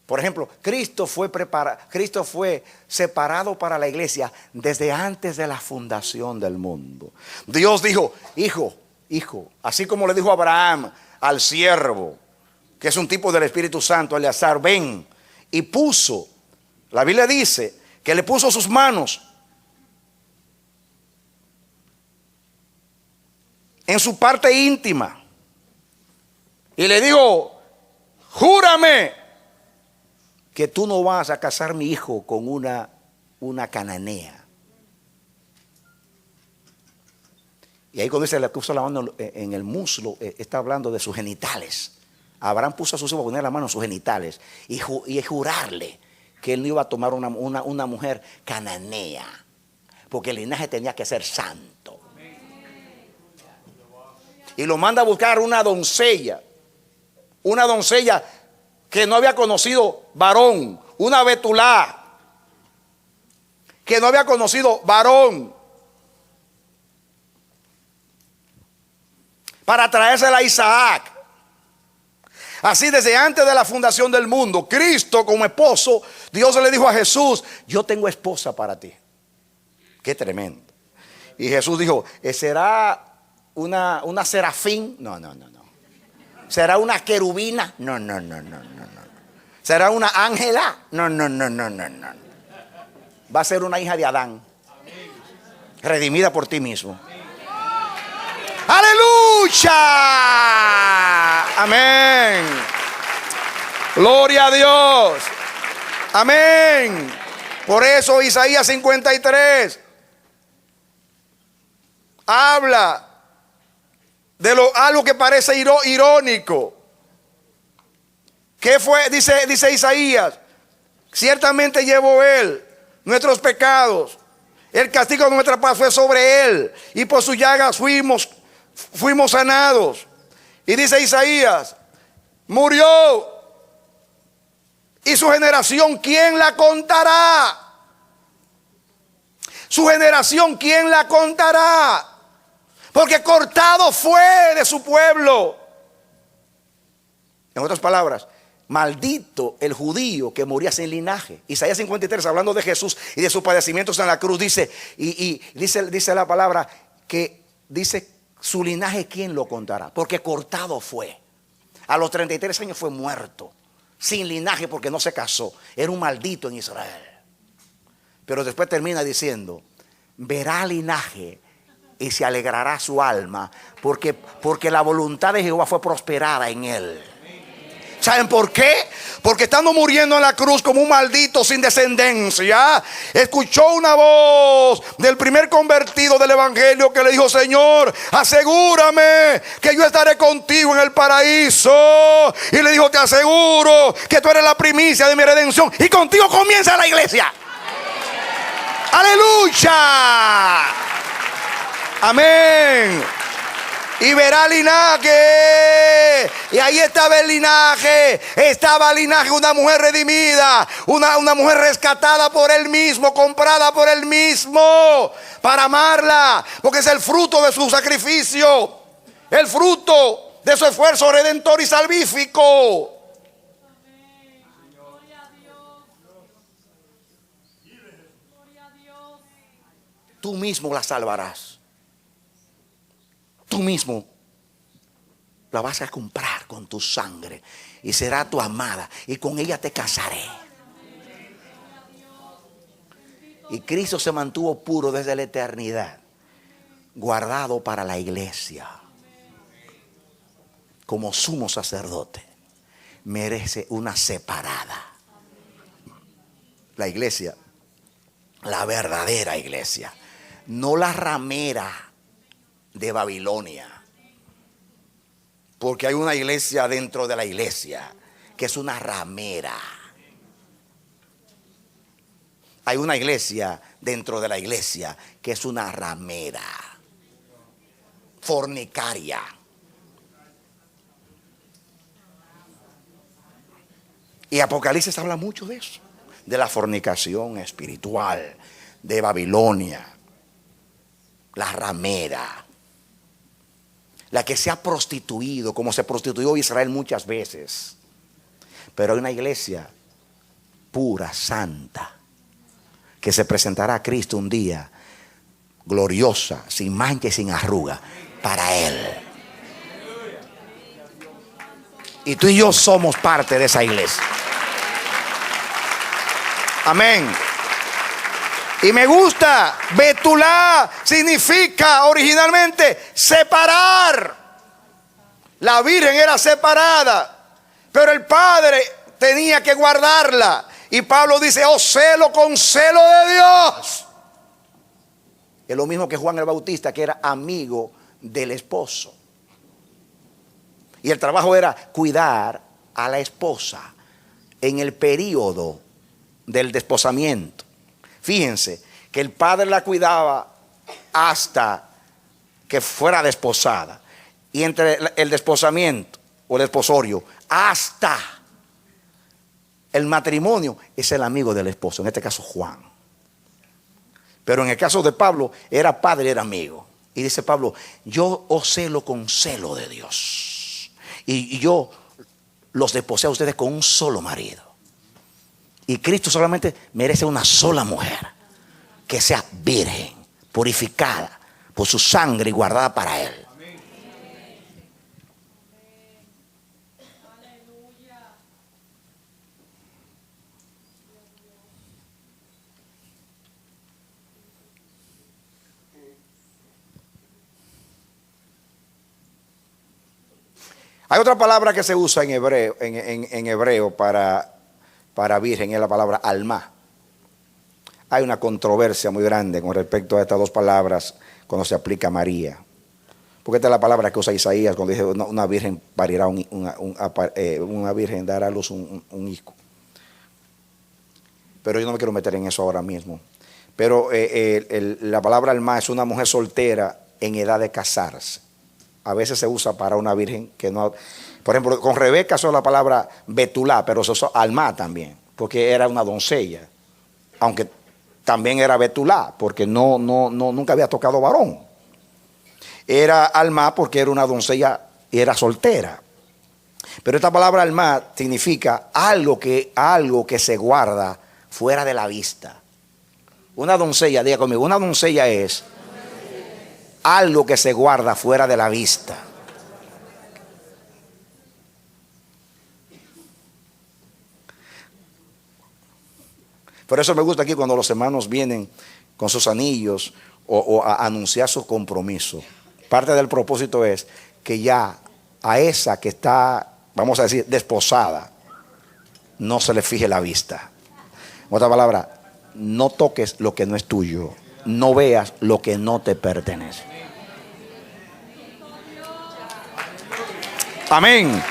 Por ejemplo, Cristo fue separado para la iglesia desde antes de la fundación del mundo. Dios dijo, hijo, así como le dijo a Abraham al siervo, que es un tipo del Espíritu Santo, Eleazar, ven, y puso, la Biblia dice que le puso sus manos en su parte íntima y le dijo, júrame que tú no vas a casar mi hijo con una cananea. Y ahí cuando dice le puso la mano en el muslo, está hablando de sus genitales. Abraham puso a sus hijos a poner la mano en sus genitales y jurarle que él no iba a tomar una mujer cananea, porque el linaje tenía que ser santo. Y lo manda a buscar una doncella que no había conocido varón, una Betulá, que no había conocido varón, para traérsela a Isaac. Así desde antes de la fundación del mundo, Cristo como esposo, Dios le dijo a Jesús, yo tengo esposa para ti. Qué tremendo. Y Jesús dijo, ¿será una serafín? No. ¿Será una querubina? No. ¿Será una ángela? No. Va a ser una hija de Adán, redimida por ti mismo. ¡Aleluya! Amén. Gloria a Dios. Amén. Por eso Isaías 53 habla de algo que parece irónico. ¿Qué fue? Dice Isaías, ciertamente llevó él nuestros pecados, el castigo de nuestra paz fue sobre él, y por sus llagas fuimos sanados. Y dice Isaías, murió, y su generación, ¿quién la contará? Su generación, ¿quién la contará? Porque cortado fue de su pueblo. En otras palabras, maldito el judío que moría sin linaje. Isaías 53, hablando de Jesús y de sus padecimientos en la cruz, dice, y dice la palabra que dice, su linaje, ¿quién lo contará? Porque cortado fue. A los 33 años fue muerto, sin linaje, porque no se casó. Era un maldito en Israel. Pero después termina diciendo, verá linaje y se alegrará su alma, porque la voluntad de Jehová fue prosperada en él. ¿Saben por qué? Porque estando muriendo en la cruz como un maldito sin descendencia, escuchó una voz del primer convertido del evangelio que le dijo, Señor, asegúrame que yo estaré contigo en el paraíso. Y le dijo, te aseguro que tú eres la primicia de mi redención, y contigo comienza la iglesia. ¡Aleluya! Amén. Y verá linaje. Y ahí estaba el linaje. Estaba el linaje, una mujer redimida, una mujer rescatada por él mismo, comprada por él mismo, para amarla, porque es el fruto de su sacrificio, el fruto de su esfuerzo redentor y salvífico. Tú mismo la salvarás. Tú mismo la vas a comprar con tu sangre y será tu amada, y con ella te casaré. Y Cristo se mantuvo puro desde la eternidad, guardado para la iglesia. Como sumo sacerdote, merece una separada. La iglesia, la verdadera iglesia, no la ramera de Babilonia, porque hay una iglesia dentro de la iglesia que es una ramera. Hay una iglesia dentro de la iglesia que es una ramera, fornicaria. Y Apocalipsis habla mucho de eso, de la fornicación espiritual de Babilonia, la ramera, la que se ha prostituido como se prostituyó Israel muchas veces. Pero hay una iglesia pura, santa, que se presentará a Cristo un día, gloriosa, sin mancha y sin arruga, para Él. Y tú y yo somos parte de esa iglesia. Amén. Y me gusta, Betulá significa originalmente separar. La Virgen era separada, pero el Padre tenía que guardarla. Y Pablo dice, oh celo con celo de Dios. Es lo mismo que Juan el Bautista, que era amigo del esposo. Y el trabajo era cuidar a la esposa en el periodo del desposamiento. Fíjense que el padre la cuidaba hasta que fuera desposada. Y entre el desposamiento o el desposorio hasta el matrimonio es el amigo del esposo, en este caso Juan. Pero en el caso de Pablo era padre, era amigo. Y dice Pablo, yo os celo con celo de Dios. Y yo los desposé a ustedes con un solo marido. Y Cristo solamente merece una sola mujer, que sea virgen, purificada por su sangre y guardada para Él. Hay otra palabra que se usa en hebreo para virgen, es la palabra alma. Hay una controversia muy grande con respecto a estas dos palabras cuando se aplica a María. Porque esta es la palabra que usa Isaías cuando dice una virgen parirá una virgen dará a luz un hijo. Pero yo no me quiero meter en eso ahora mismo. Pero la palabra alma es una mujer soltera en edad de casarse. A veces se usa para una virgen que no... Por ejemplo, con Rebeca son la palabra Betulá, pero se usó alma también, porque era una doncella. Aunque también era Betulá, porque nunca había tocado varón. Era alma porque era una doncella y era soltera. Pero esta palabra alma significa algo que se guarda fuera de la vista. Una doncella, diga conmigo, una doncella es algo que se guarda fuera de la vista. Por eso me gusta aquí cuando los hermanos vienen con sus anillos o a anunciar su compromiso. Parte del propósito es que ya a esa que está, vamos a decir, desposada, no se le fije la vista. En otra palabra, no toques lo que no es tuyo. No veas lo que no te pertenece. Amén.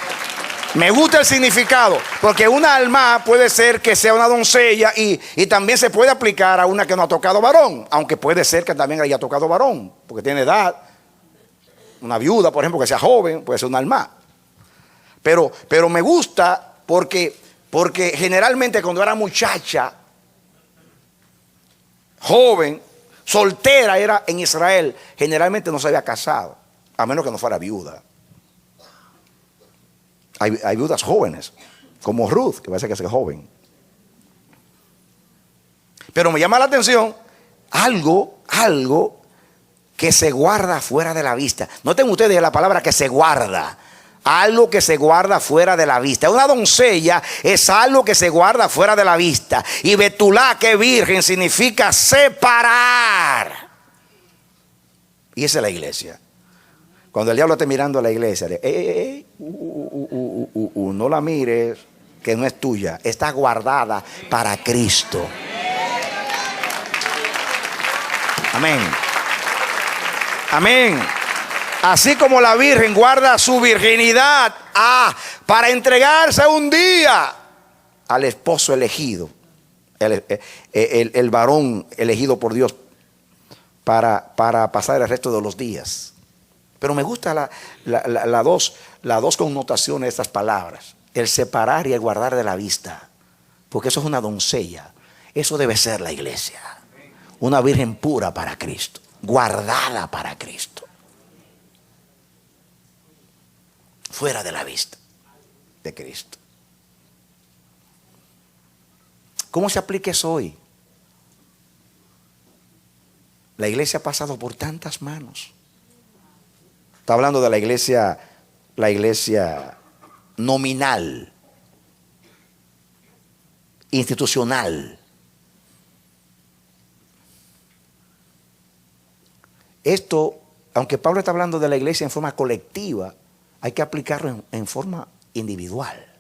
Me gusta el significado, porque una alma puede ser que sea una doncella y también se puede aplicar a una que no ha tocado varón, aunque puede ser que también haya tocado varón, porque tiene edad. Una viuda, por ejemplo, que sea joven, puede ser una alma. Pero me gusta porque generalmente cuando era muchacha, joven, soltera, era en Israel, generalmente no se había casado, a menos que no fuera viuda. Hay viudas jóvenes, como Ruth, que parece que es joven. Pero me llama la atención algo que se guarda fuera de la vista. Noten ustedes la palabra que se guarda. Algo que se guarda fuera de la vista. Una doncella es algo que se guarda fuera de la vista. Y Betulá, que virgen, significa separar. Y esa es la iglesia. Cuando el diablo esté mirando a la iglesia, no la mires, que no es tuya, está guardada para Cristo. Amén. Amén. Así como la virgen guarda su virginidad para entregarse un día al esposo elegido, el varón elegido por Dios para pasar el resto de los días. Pero me gusta las dos connotaciones de estas palabras. El separar y el guardar de la vista. Porque eso es una doncella. Eso debe ser la iglesia. Una virgen pura para Cristo. Guardada para Cristo. Fuera de la vista de Cristo. ¿Cómo se aplica eso hoy? La iglesia ha pasado por tantas manos. Está hablando de la iglesia nominal, institucional. Esto, aunque Pablo está hablando de la iglesia en forma colectiva, hay que aplicarlo en forma individual.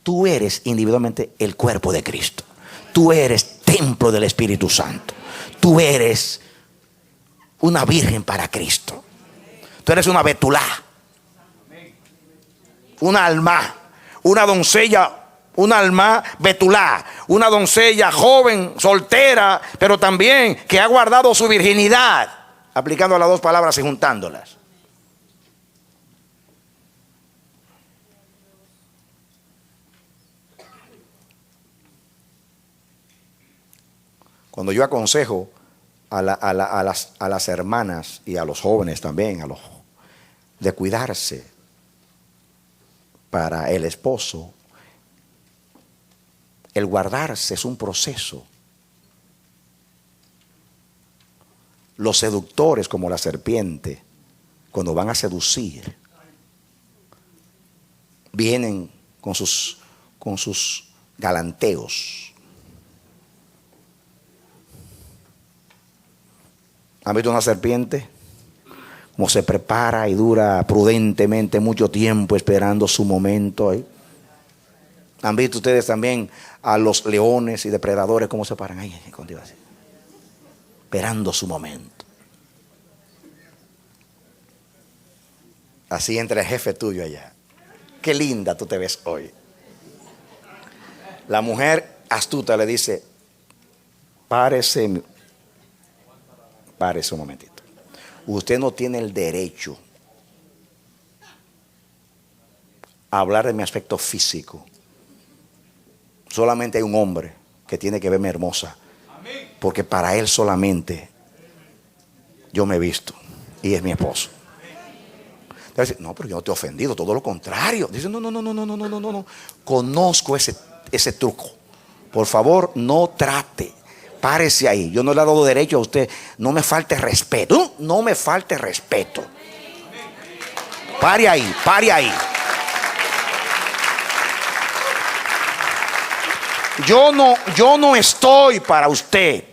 Tú eres individualmente el cuerpo de Cristo. Tú eres templo del Espíritu Santo. Tú eres una virgen para Cristo. Tú eres una betulá, una alma, una doncella, una alma betulá, una doncella joven, soltera, pero también que ha guardado su virginidad, aplicando las dos palabras y juntándolas. Cuando yo aconsejo a las hermanas y a los jóvenes también, de cuidarse para el esposo, el guardarse es un proceso. Los seductores, como la serpiente, cuando van a seducir, vienen con sus galanteos. ¿Han visto una serpiente? Como se prepara y dura prudentemente mucho tiempo esperando su momento ahí. ¿Han visto ustedes también a los leones y depredadores cómo se paran ahí contigo así, esperando su momento? Así entra el jefe tuyo allá. Qué linda tú te ves hoy. La mujer astuta le dice: párese un momentito. Usted no tiene el derecho a hablar de mi aspecto físico. Solamente hay un hombre que tiene que verme hermosa, porque para él solamente yo me he visto y es mi esposo. Entonces, no, pero yo no te he ofendido, todo lo contrario. Dice: no. Conozco ese truco. Por favor, no trate. Párese ahí. Yo no le he dado derecho a usted. No me falte respeto. No me falte respeto. Pare ahí, pare ahí. Yo no estoy para usted.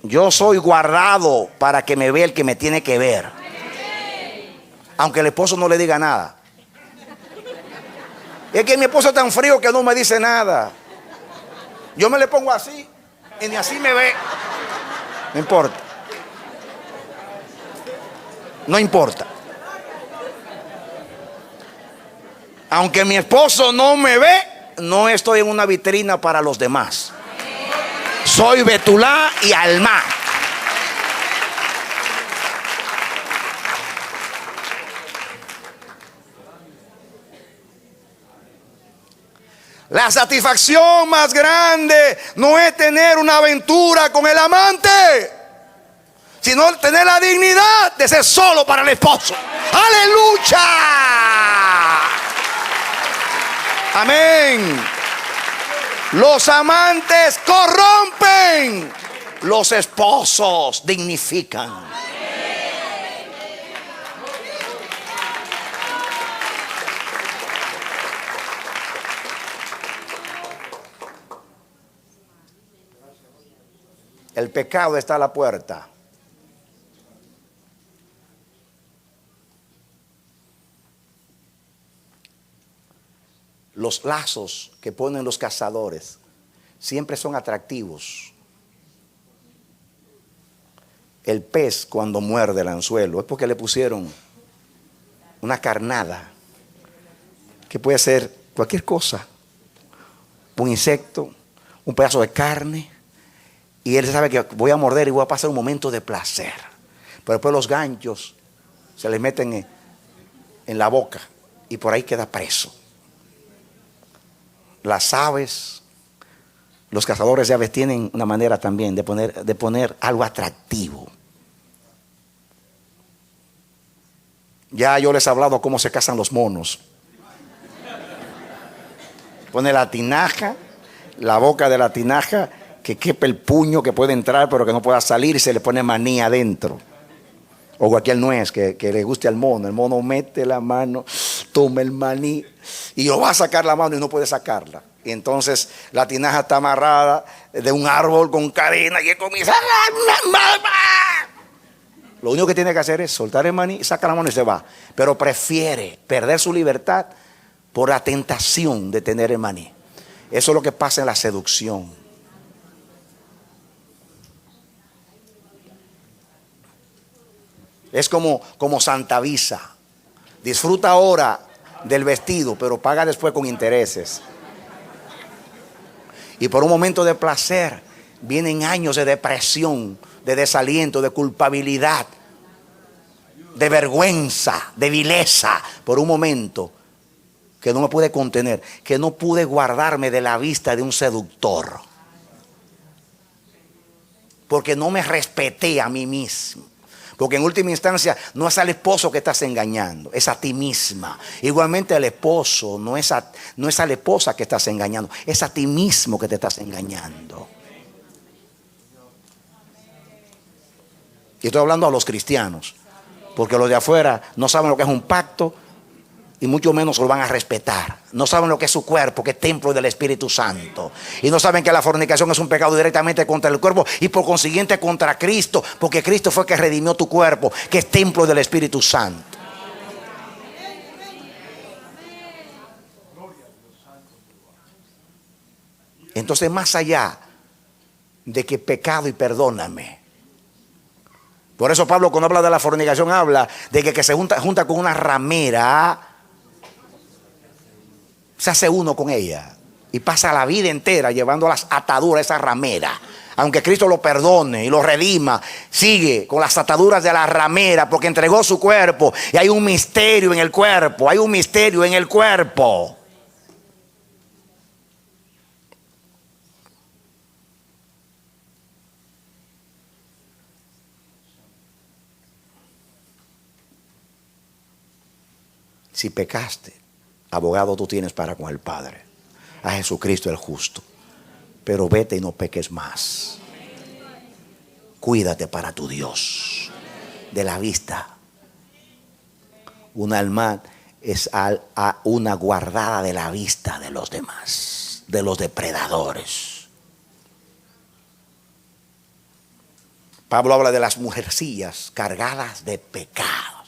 Yo soy guardado para que me vea el que me tiene que ver. Aunque el esposo no le diga nada. Es que mi esposo es tan frío que no me dice nada. Yo me le pongo así y ni así me ve. No importa. No importa. Aunque mi esposo no me ve, no estoy en una vitrina para los demás. Soy betulá y alma. La satisfacción más grande no es tener una aventura con el amante, sino tener la dignidad de ser solo para el esposo. ¡Aleluya! Amén. Los amantes corrompen, los esposos dignifican. El pecado está a la puerta. Los lazos que ponen los cazadores siempre son atractivos. El pez, cuando muerde el anzuelo, es porque le pusieron una carnada que puede ser cualquier cosa, un insecto, un pedazo de carne. Y él sabe que voy a morder y voy a pasar un momento de placer. Pero después los ganchos se le meten en la boca y por ahí queda preso. Las aves, los cazadores de aves tienen una manera también de poner algo atractivo. Ya yo les he hablado cómo se cazan los monos. Pone la tinaja la boca de la tinaja, que quepe el puño que puede entrar pero que no pueda salir, y se le pone maní adentro. O cualquier nuez que le guste al mono. El mono mete la mano, toma el maní y lo va a sacar la mano y no puede sacarla. Y entonces la tinaja está amarrada de un árbol con cadena y él comienza. Lo único que tiene que hacer es soltar el maní, saca la mano y se va. Pero prefiere perder su libertad por la tentación de tener el maní. Eso es lo que pasa en la seducción. Es como Santa Visa. Disfruta ahora del vestido, pero paga después con intereses. Y por un momento de placer vienen años de depresión, de desaliento, de culpabilidad, de vergüenza, de vileza. Por un momento que no me pude contener, que no pude guardarme de la vista de un seductor, porque no me respeté a mí mismo. Porque en última instancia no es al esposo que estás engañando, es a ti misma. Igualmente el esposo no es a la esposa que estás engañando, es a ti mismo que te estás engañando. Y estoy hablando a los cristianos, porque los de afuera no saben lo que es un pacto y mucho menos lo van a respetar. No saben lo que es su cuerpo, que es templo del Espíritu Santo. Y no saben que la fornicación es un pecado directamente contra el cuerpo y por consiguiente contra Cristo, porque Cristo fue el que redimió tu cuerpo, que es templo del Espíritu Santo. Entonces, más allá de que pecado y perdóname. Por eso Pablo, cuando habla de la fornicación, habla de que se junta con una ramera, se hace uno con ella y pasa la vida entera llevando las ataduras a esa ramera. Aunque Cristo lo perdone y lo redima, sigue con las ataduras de la ramera porque entregó su cuerpo. Y hay un misterio en el cuerpo, hay un misterio en el cuerpo. Si pecaste, abogado tú tienes para con el Padre, a Jesucristo el justo. Pero vete y no peques más. Cuídate para tu Dios de la vista. Un alma es una guardada de la vista de los demás, de los depredadores. Pablo habla de las mujercillas cargadas de pecado,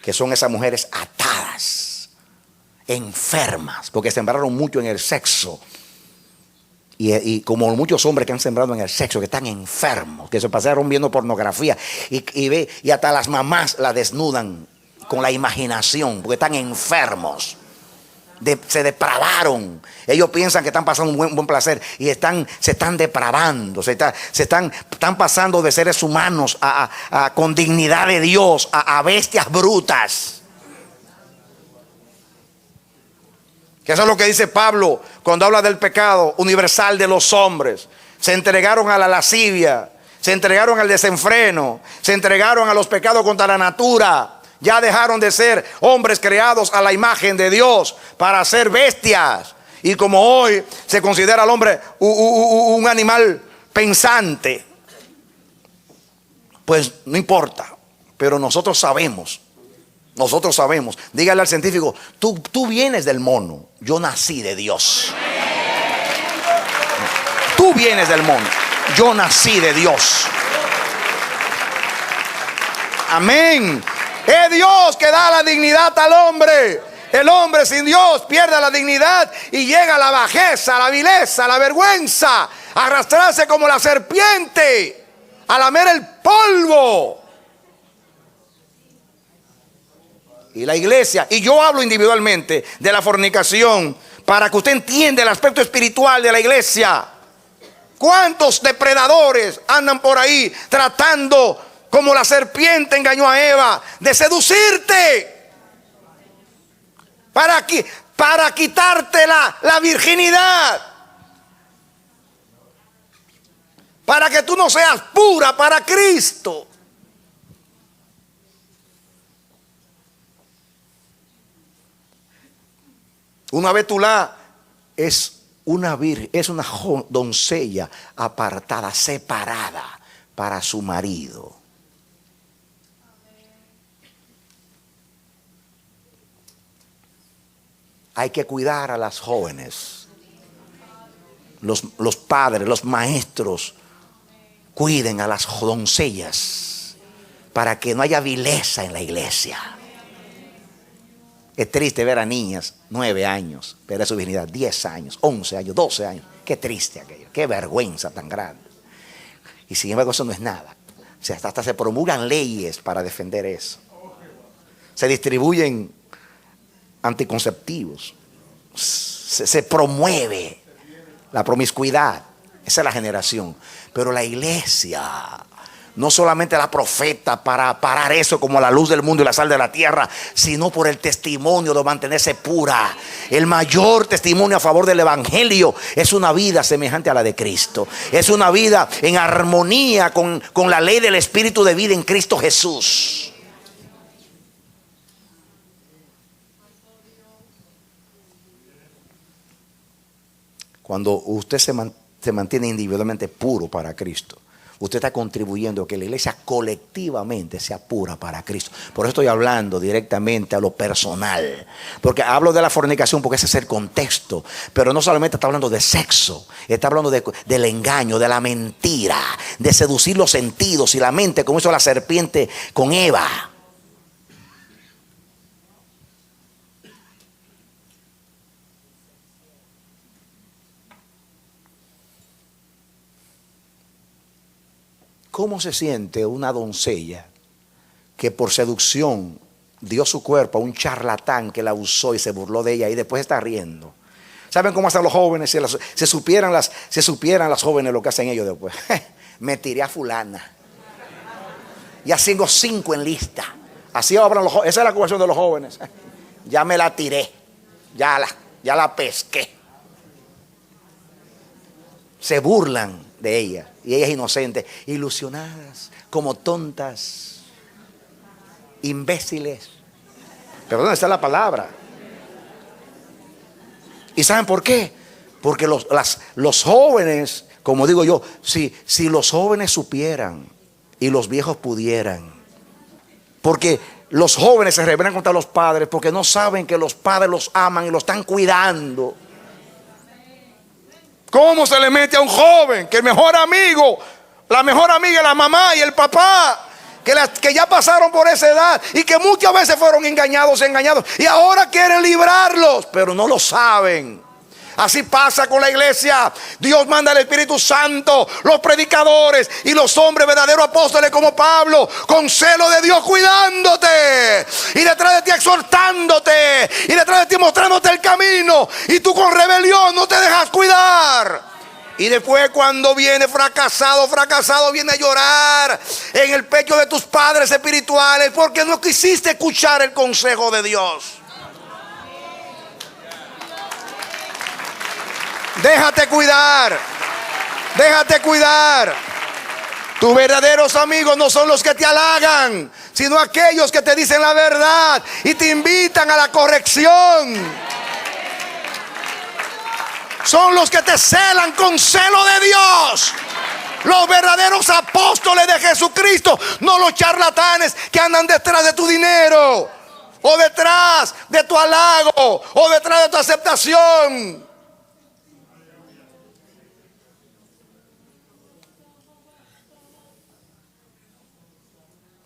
que son esas mujeres atadas, enfermas, porque sembraron mucho en el sexo. Y como muchos hombres que han sembrado en el sexo, que están enfermos, que se pasaron viendo pornografía y hasta las mamás la desnudan con la imaginación, porque están enfermos. Se depravaron. Ellos piensan que están pasando un buen placer y se están depravando, están pasando de seres humanos con dignidad de Dios a bestias brutas. Que eso es lo que dice Pablo cuando habla del pecado universal de los hombres. Se entregaron a la lascivia, se entregaron al desenfreno, se entregaron a los pecados contra la natura. Ya dejaron de ser hombres creados a la imagen de Dios para ser bestias. Y como hoy se considera al hombre un animal pensante, pues no importa. Pero nosotros sabemos. Dígale al científico, tú vienes del mono, yo nací de Dios. Tú vienes del mono, yo nací de Dios. Amén. Es Dios que da la dignidad al hombre. El hombre sin Dios pierde la dignidad y llega a la bajeza, a la vileza, a la vergüenza, a arrastrarse como la serpiente, a lamer el polvo. Y la iglesia, y yo hablo individualmente de la fornicación para que usted entienda el aspecto espiritual de la iglesia. ¿Cuántos depredadores andan por ahí tratando, como la serpiente engañó a Eva, de seducirte para quitarte la virginidad, para que tú no seas pura para Cristo? Una betulá es Una virgen es una doncella apartada, separada para su marido. Hay que cuidar a las jóvenes. Los padres, los maestros, cuiden a las doncellas para que no haya vileza en la iglesia. Es triste ver a niñas, 9 años, perder su virginidad, 10 años, 11 años, 12 años. Qué triste aquello, qué vergüenza tan grande. Y sin embargo eso no es nada. O sea, hasta se promulgan leyes para defender eso. Se distribuyen anticonceptivos. Se promueve la promiscuidad. Esa es la generación. Pero la iglesia, no solamente la profeta para parar eso como la luz del mundo y la sal de la tierra, sino por el testimonio de mantenerse pura. El mayor testimonio a favor del evangelio es una vida semejante a la de Cristo. Es una vida en armonía con la ley del espíritu de vida en Cristo Jesús. Cuando usted se mantiene individualmente puro para Cristo, usted está contribuyendo a que la iglesia colectivamente sea pura para Cristo. Por eso estoy hablando directamente a lo personal. Porque hablo de la fornicación porque ese es el contexto. Pero no solamente está hablando de sexo. Está hablando del engaño, de la mentira, de seducir los sentidos y la mente, como hizo la serpiente con Eva. ¿Cómo se siente una doncella que por seducción dio su cuerpo a un charlatán que la usó y se burló de ella y después está riendo? ¿Saben cómo hacen los jóvenes? Si supieran las jóvenes lo que hacen ellos después. Me tiré a fulana. Ya tengo 5 en lista. Así hablan los jóvenes. Esa es la conversación de los jóvenes. Ya me la tiré. Ya la pesqué. Se burlan de ella. Y ellas inocentes, ilusionadas, como tontas, imbéciles. Pero ¿dónde está la palabra? ¿Y saben por qué? Porque los jóvenes, como digo yo, si los jóvenes supieran y los viejos pudieran. Porque los jóvenes se rebelan contra los padres porque no saben que los padres los aman y los están cuidando. ¿Cómo se le mete a un joven que el mejor amigo, la mejor amiga es la mamá y el papá, que ya pasaron por esa edad y que muchas veces fueron engañados y ahora quieren librarlos, pero no lo saben? Así pasa con la iglesia. Dios manda al Espíritu Santo, los predicadores y los hombres verdaderos apóstoles como Pablo, con celo de Dios cuidándote y detrás de ti exhortándote y detrás de ti mostrándote el camino, y tú con rebelión no te dejas cuidar. Y después cuando viene fracasado viene a llorar en el pecho de tus padres espirituales porque no quisiste escuchar el consejo de Dios. Déjate cuidar. Déjate cuidar. Tus verdaderos amigos no son los que te halagan, sino aquellos que te dicen la verdad y te invitan a la corrección. Son los que te celan con celo de Dios. Los verdaderos apóstoles de Jesucristo, no los charlatanes que andan detrás de tu dinero, o detrás de tu halago, o detrás de tu aceptación.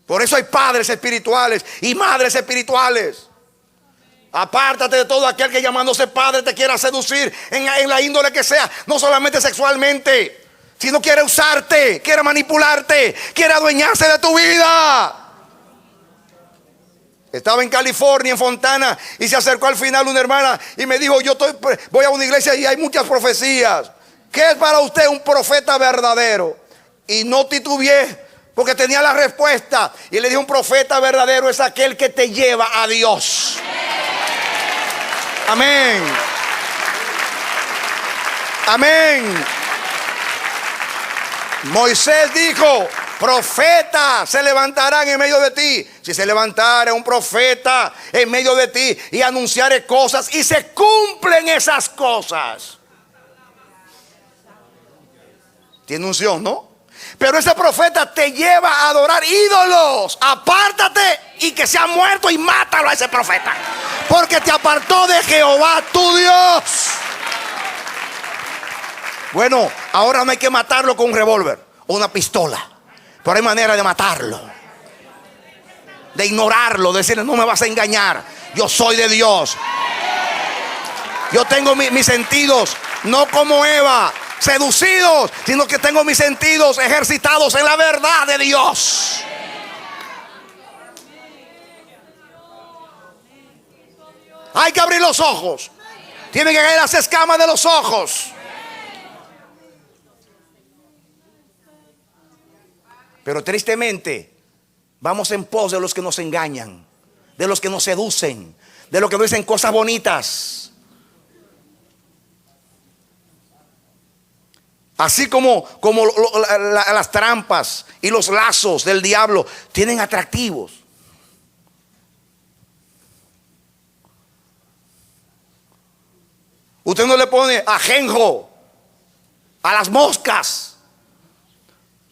Por eso hay padres espirituales y madres espirituales. Apártate de todo aquel que llamándose padre te quiera seducir en la índole que sea, no solamente sexualmente, sino quiere usarte, quiere manipularte, quiere adueñarse de tu vida. Estaba en California, en Fontana, y se acercó al final una hermana y me dijo: voy a una iglesia y hay muchas profecías. ¿Qué es para usted un profeta verdadero? Y no titubeé, porque tenía la respuesta. Y le dije: un profeta verdadero es aquel que te lleva a Dios. Amén. Amén. Moisés dijo: profetas se levantarán en medio de ti. Si se levantara un profeta en medio de ti y anunciare cosas y se cumplen esas cosas. Tiene unción, ¿no? Pero ese profeta te lleva a adorar ídolos. Apártate y que sea muerto y mátalo a ese profeta, porque te apartó de Jehová tu Dios. Bueno, ahora no hay que matarlo con un revólver o una pistola, pero hay manera de matarlo, de ignorarlo, de decirle: no me vas a engañar, yo soy de Dios. Yo tengo mis sentidos, no como Eva, seducidos, sino que tengo mis sentidos ejercitados en la verdad de Dios. Hay que abrir los ojos. Tienen que caer las escamas de los ojos. Pero tristemente vamos en pos de los que nos engañan, de los que nos seducen, de los que nos dicen cosas bonitas. Así como las trampas y los lazos del diablo tienen atractivos. Usted no le pone ajenjo a las moscas.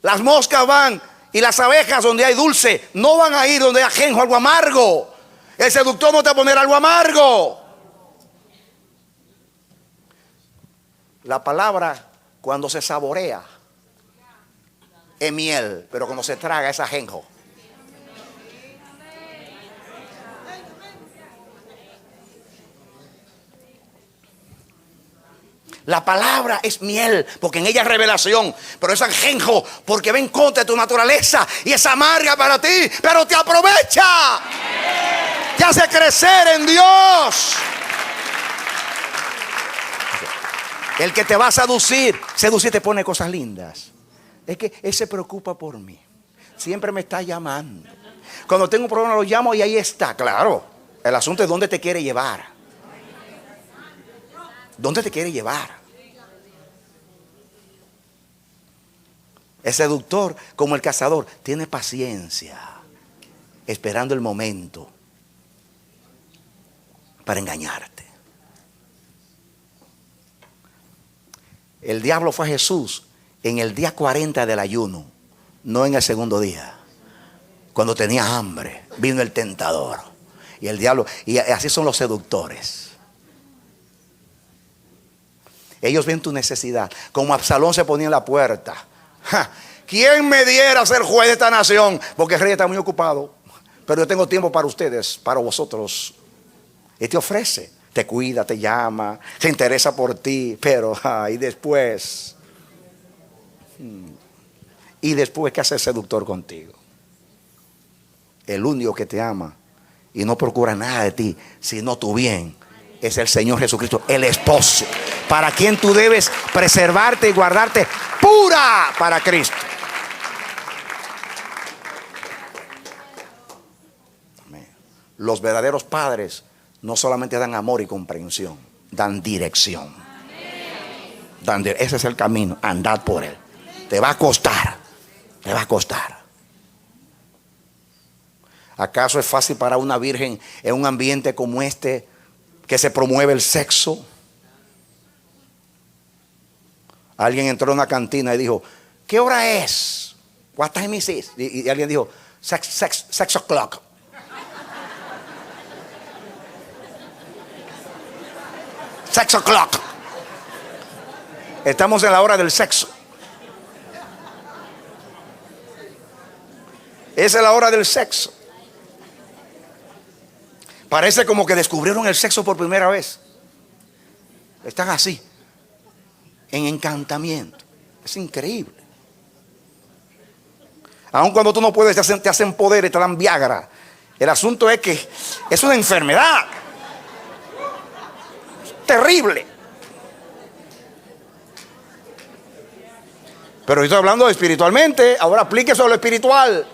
Las moscas van, y las abejas donde hay dulce no van a ir donde hay ajenjo, algo amargo. El seductor no te va a poner algo amargo. La palabra, cuando se saborea, es miel, pero cuando se traga es ajenjo. La palabra es miel, porque en ella es revelación, pero es ajenjo, porque va en contra de tu naturaleza y es amarga para ti, pero te aprovecha. Te hace crecer en Dios. El que te va a seducir te pone cosas lindas. Es que él se preocupa por mí, siempre me está llamando. Cuando tengo un problema lo llamo y ahí está. Claro, el asunto es dónde te quiere llevar. ¿Dónde te quiere llevar? El seductor, como el cazador, tiene paciencia, esperando el momento para engañarte. El diablo fue a Jesús en el día 40 del ayuno, no en el segundo día. Cuando tenía hambre, vino el tentador. Y el diablo, y así son los seductores. Ellos ven tu necesidad. Como Absalón se ponía en la puerta. ¿Quién me diera ser juez de esta nación? Porque el rey está muy ocupado. Pero yo tengo tiempo para ustedes, para vosotros. Y te ofrece, te cuida, te llama, se interesa por ti. Pero, y después. Y después, ¿qué hace el seductor contigo? El único que te ama y no procura nada de ti, sino tu bien, es el Señor Jesucristo, el esposo, para quien tú debes preservarte y guardarte pura para Cristo. Amén. Los verdaderos padres no solamente dan amor y comprensión, dan dirección. Ese es el camino, andad por él. Te va a costar, te va a costar. ¿Acaso es fácil para una virgen en un ambiente como este, que se promueve el sexo? Alguien entró a una cantina y dijo: ¿qué hora es? What time is it? Y alguien dijo: sex o'clock. Sex o'clock. Estamos en la hora del sexo. Esa es la hora del sexo. Parece como que descubrieron el sexo por primera vez. Están así, en encantamiento. Es increíble. Aun cuando tú no puedes, te hacen poder y te dan Viagra. El asunto es que es una enfermedad terrible. Pero yo estoy hablando espiritualmente. Ahora aplíquese a lo espiritual.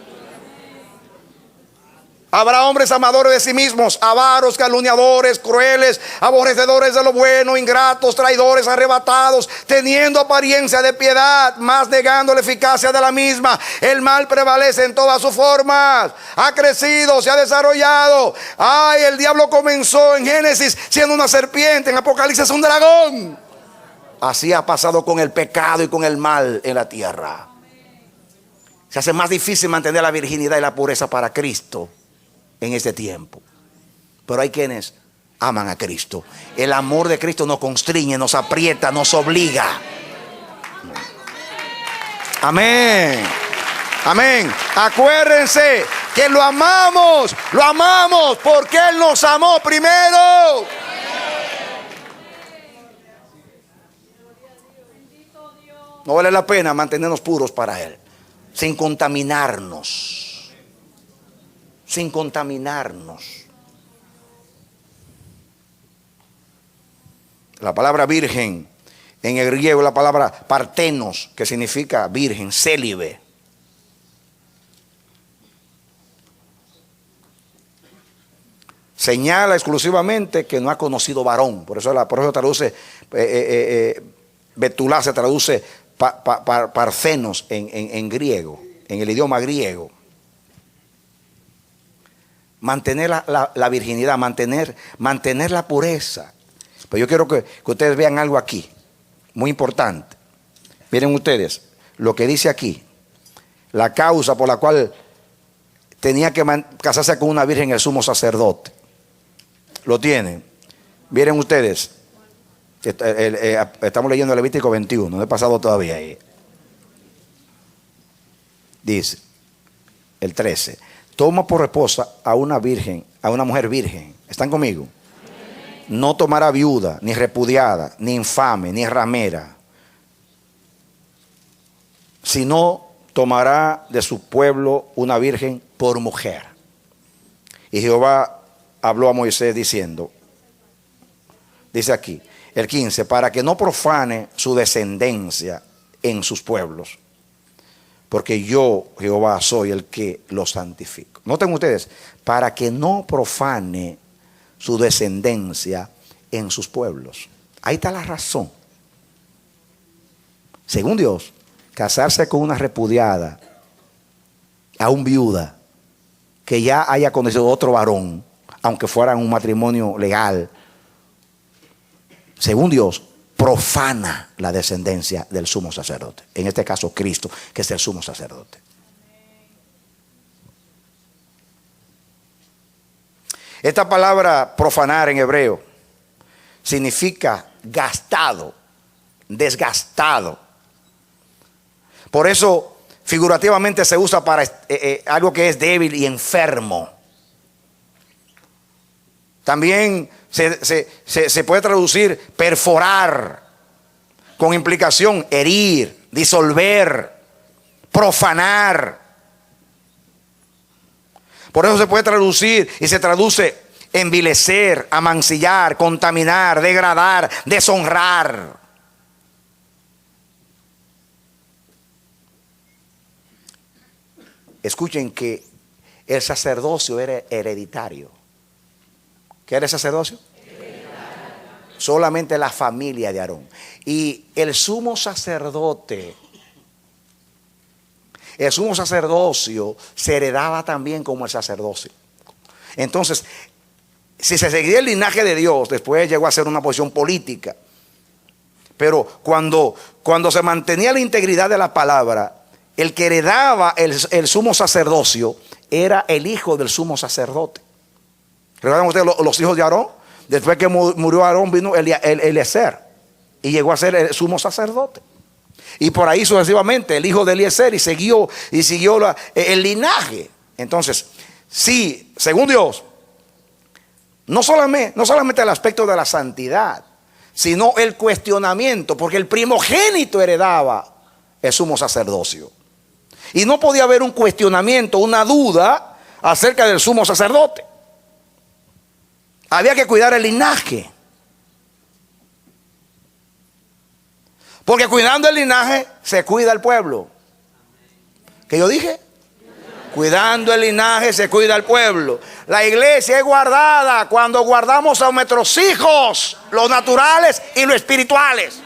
Habrá hombres amadores de sí mismos, avaros, calumniadores, crueles, aborrecedores de lo bueno, ingratos, traidores, arrebatados, teniendo apariencia de piedad, mas negando la eficacia de la misma. El mal prevalece en todas sus formas. Ha crecido, se ha desarrollado. El diablo comenzó en Génesis siendo una serpiente, en Apocalipsis un dragón. Así ha pasado con el pecado y con el mal en la tierra. Se hace más difícil mantener la virginidad y la pureza para Cristo en este tiempo. Pero hay quienes aman a Cristo. El amor de Cristo nos constriñe, nos aprieta, nos obliga. Amén. Amén. Acuérdense que lo amamos porque Él nos amó primero. No vale la pena mantenernos puros para Él, sin contaminarnos. Sin contaminarnos. La palabra virgen en el griego es la palabra partenos, que significa virgen, célibe. Señala exclusivamente que no ha conocido varón. Por eso traduce, Betulá se traduce parcenos en griego, en el idioma griego. Mantener la virginidad, mantener la pureza. Pero yo quiero que ustedes vean algo aquí, muy importante. Miren ustedes lo que dice aquí. La causa por la cual tenía que casarse con una virgen el sumo sacerdote. Lo tienen. Miren ustedes. Estamos leyendo Levítico 21, no he pasado todavía ahí. Dice el 13: toma por esposa a una virgen, a una mujer virgen. ¿Están conmigo? No tomará viuda, ni repudiada, ni infame, ni ramera, sino tomará de su pueblo una virgen por mujer. Y Jehová habló a Moisés diciendo, dice aquí, el 15, para que no profane su descendencia en sus pueblos, porque yo, Jehová, soy el que los santifico. Noten ustedes, para que no profane su descendencia en sus pueblos. Ahí está la razón. Según Dios, casarse con una repudiada, aún viuda, que ya haya conocido otro varón, aunque fuera un matrimonio legal, según Dios, profana la descendencia del sumo sacerdote. En este caso, Cristo, que es el sumo sacerdote. Esta palabra profanar en hebreo significa gastado, desgastado. Por eso figurativamente se usa para algo que es débil y enfermo. También se puede traducir perforar, con implicación herir, disolver, profanar. Por eso se puede traducir y se traduce envilecer, amancillar, contaminar, degradar, deshonrar. Escuchen que el sacerdocio era hereditario. ¿Qué era el sacerdocio? Hereditario. Solamente la familia de Aarón. Y el sumo sacerdocio se heredaba también como el sacerdocio. Entonces, si se seguía el linaje de Dios, después llegó a ser una posición política. Pero cuando se mantenía la integridad de la palabra, el que heredaba el sumo sacerdocio era el hijo del sumo sacerdote. ¿Recuerdan ustedes los hijos de Aarón? Después que murió Aarón vino Eliezer y llegó a ser el sumo sacerdote. Y por ahí sucesivamente el hijo de Eliezer y siguió el linaje. Entonces, sí, según Dios, no solamente el aspecto de la santidad, sino el cuestionamiento, porque el primogénito heredaba el sumo sacerdocio. Y no podía haber un cuestionamiento, una duda acerca del sumo sacerdote. Había que cuidar el linaje. Porque cuidando el linaje se cuida el pueblo. ¿Qué yo dije? Cuidando el linaje se cuida el pueblo. La iglesia es guardada cuando guardamos a nuestros hijos, los naturales y los espirituales.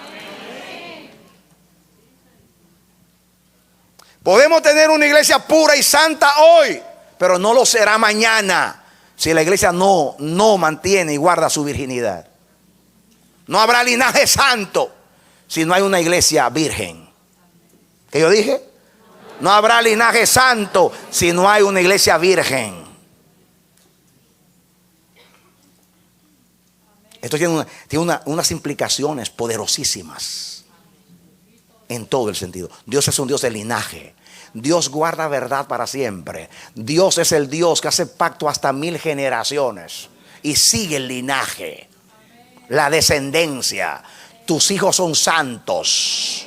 Podemos tener una iglesia pura y santa hoy, pero no lo será mañana si la iglesia no mantiene y guarda su virginidad. No habrá linaje santo si no hay una iglesia virgen. ¿Qué yo dije? No habrá linaje santo si no hay una iglesia virgen. Esto tiene unas implicaciones poderosísimas en todo el sentido. Dios es un Dios de linaje. Dios guarda verdad para siempre. Dios es el Dios que hace pacto hasta 1000 generaciones y sigue el linaje, la descendencia. Tus hijos son santos.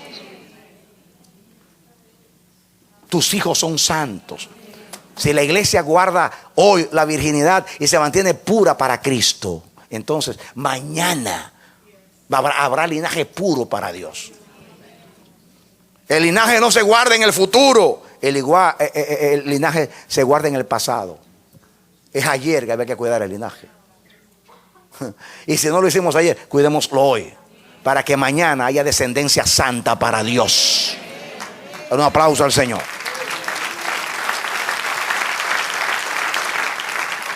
Tus hijos son santos. Si la iglesia guarda hoy la virginidad y se mantiene pura para Cristo, entonces mañana habrá linaje puro para Dios. El linaje no se guarda en el futuro. El linaje se guarda en el pasado. Es ayer que había que cuidar el linaje. Y si no lo hicimos ayer, cuidémoslo hoy, para que mañana haya descendencia santa para Dios. Un aplauso al Señor.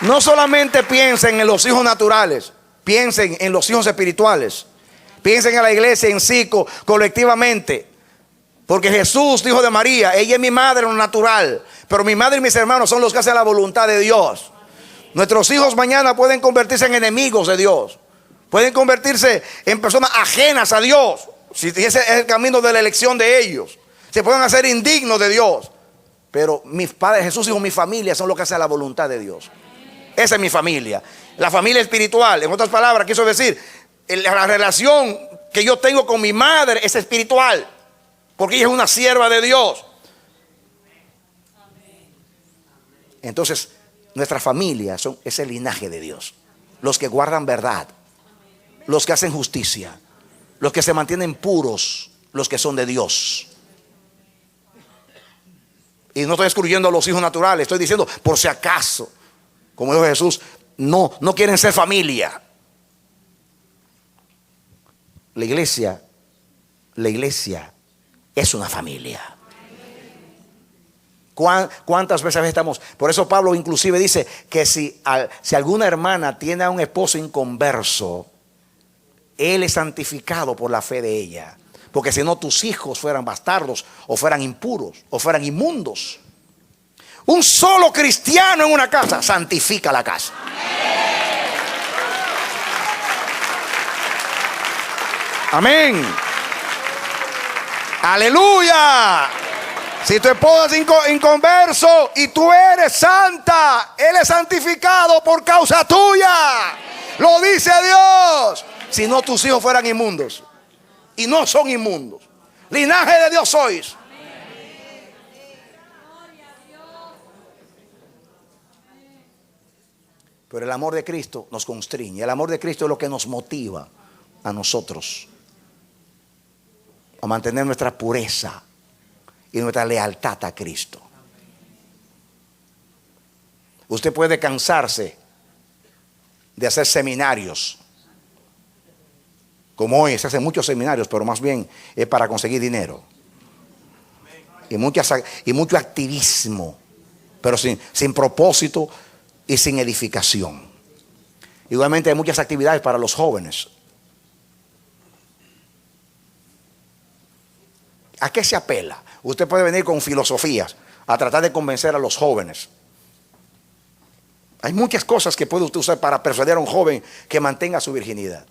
No solamente piensen en los hijos naturales, piensen en los hijos espirituales. Piensen en la iglesia en sí, colectivamente. Porque Jesús dijo de María: ella es mi madre en lo natural, pero mi madre y mis hermanos son los que hacen la voluntad de Dios. Nuestros hijos mañana pueden convertirse en enemigos de Dios. Pueden convertirse en personas ajenas a Dios, si ese es el camino de la elección de ellos. Se pueden hacer indignos de Dios. Pero mis padres, Jesús dijo: mi familia son los que hacen la voluntad de Dios. Esa es mi familia. La familia espiritual, en otras palabras, quiso decir, la relación que yo tengo con mi madre es espiritual, porque ella es una sierva de Dios. Entonces, nuestra familia es el linaje de Dios. Los que guardan verdad, los que hacen justicia, los que se mantienen puros, los que son de Dios. Y no estoy excluyendo a los hijos naturales, estoy diciendo por si acaso, como dijo Jesús, no quieren ser familia. La iglesia es una familia. ¿Cuántas veces estamos? Por eso Pablo inclusive dice que si alguna hermana tiene a un esposo inconverso, él es santificado por la fe de ella. Porque si no, tus hijos fueran bastardos, o fueran impuros, o fueran inmundos. Un solo cristiano en una casa santifica la casa. Amén. Aleluya. Si tu esposo es inconverso y tú eres santa, él es santificado por causa tuya. Lo dice Dios. Si no, tus hijos fueran inmundos. Y no son inmundos. Linaje de Dios sois. Pero el amor de Cristo nos constriñe. El amor de Cristo es lo que nos motiva a nosotros a mantener nuestra pureza y nuestra lealtad a Cristo. Usted puede cansarse de hacer seminarios, como hoy se hacen muchos seminarios, pero más bien es para conseguir dinero y mucho activismo, pero sin propósito y sin edificación. Igualmente hay muchas actividades para los jóvenes. ¿A qué se apela? Usted puede venir con filosofías a tratar de convencer a los jóvenes. Hay muchas cosas que puede usted usar para persuadir a un joven que mantenga su virginidad.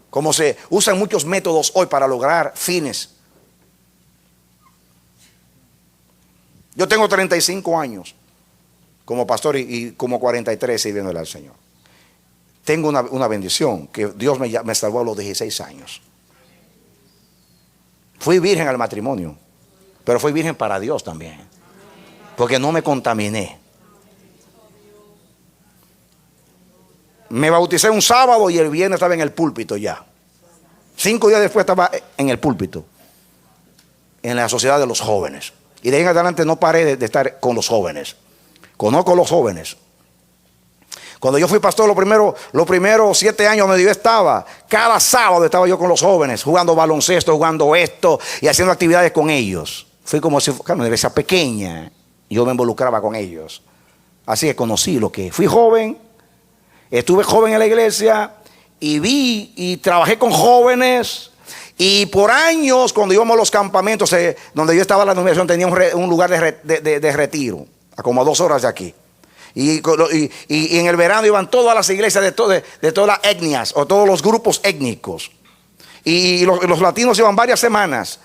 Como se usan muchos métodos hoy para lograr fines. Yo tengo 35 años como pastor y como 43 sirviéndole al Señor. Tengo una bendición, que Dios me salvó a los 16 años. Fui virgen al matrimonio, pero fui virgen para Dios también, porque no me contaminé. Me bauticé un sábado y el viernes estaba en el púlpito ya. 5 días después estaba en el púlpito, en la sociedad de los jóvenes. Y de ahí en adelante no paré de estar con los jóvenes. Conozco a los jóvenes. Cuando yo fui pastor, los primeros 7 años donde yo estaba, cada sábado estaba yo con los jóvenes, jugando baloncesto, jugando esto y haciendo actividades con ellos. Fui como si fuera una iglesia pequeña, yo me involucraba con ellos. Así que conocí lo que fui joven, estuve joven en la iglesia y vi y trabajé con jóvenes Y por años, cuando íbamos a los campamentos, donde yo estaba en la denominación, tenía un lugar de retiro, a como a 2 horas de aquí. Y en el verano iban todas las iglesias de todas las etnias, o todos los grupos étnicos. Y los latinos iban varias semanas.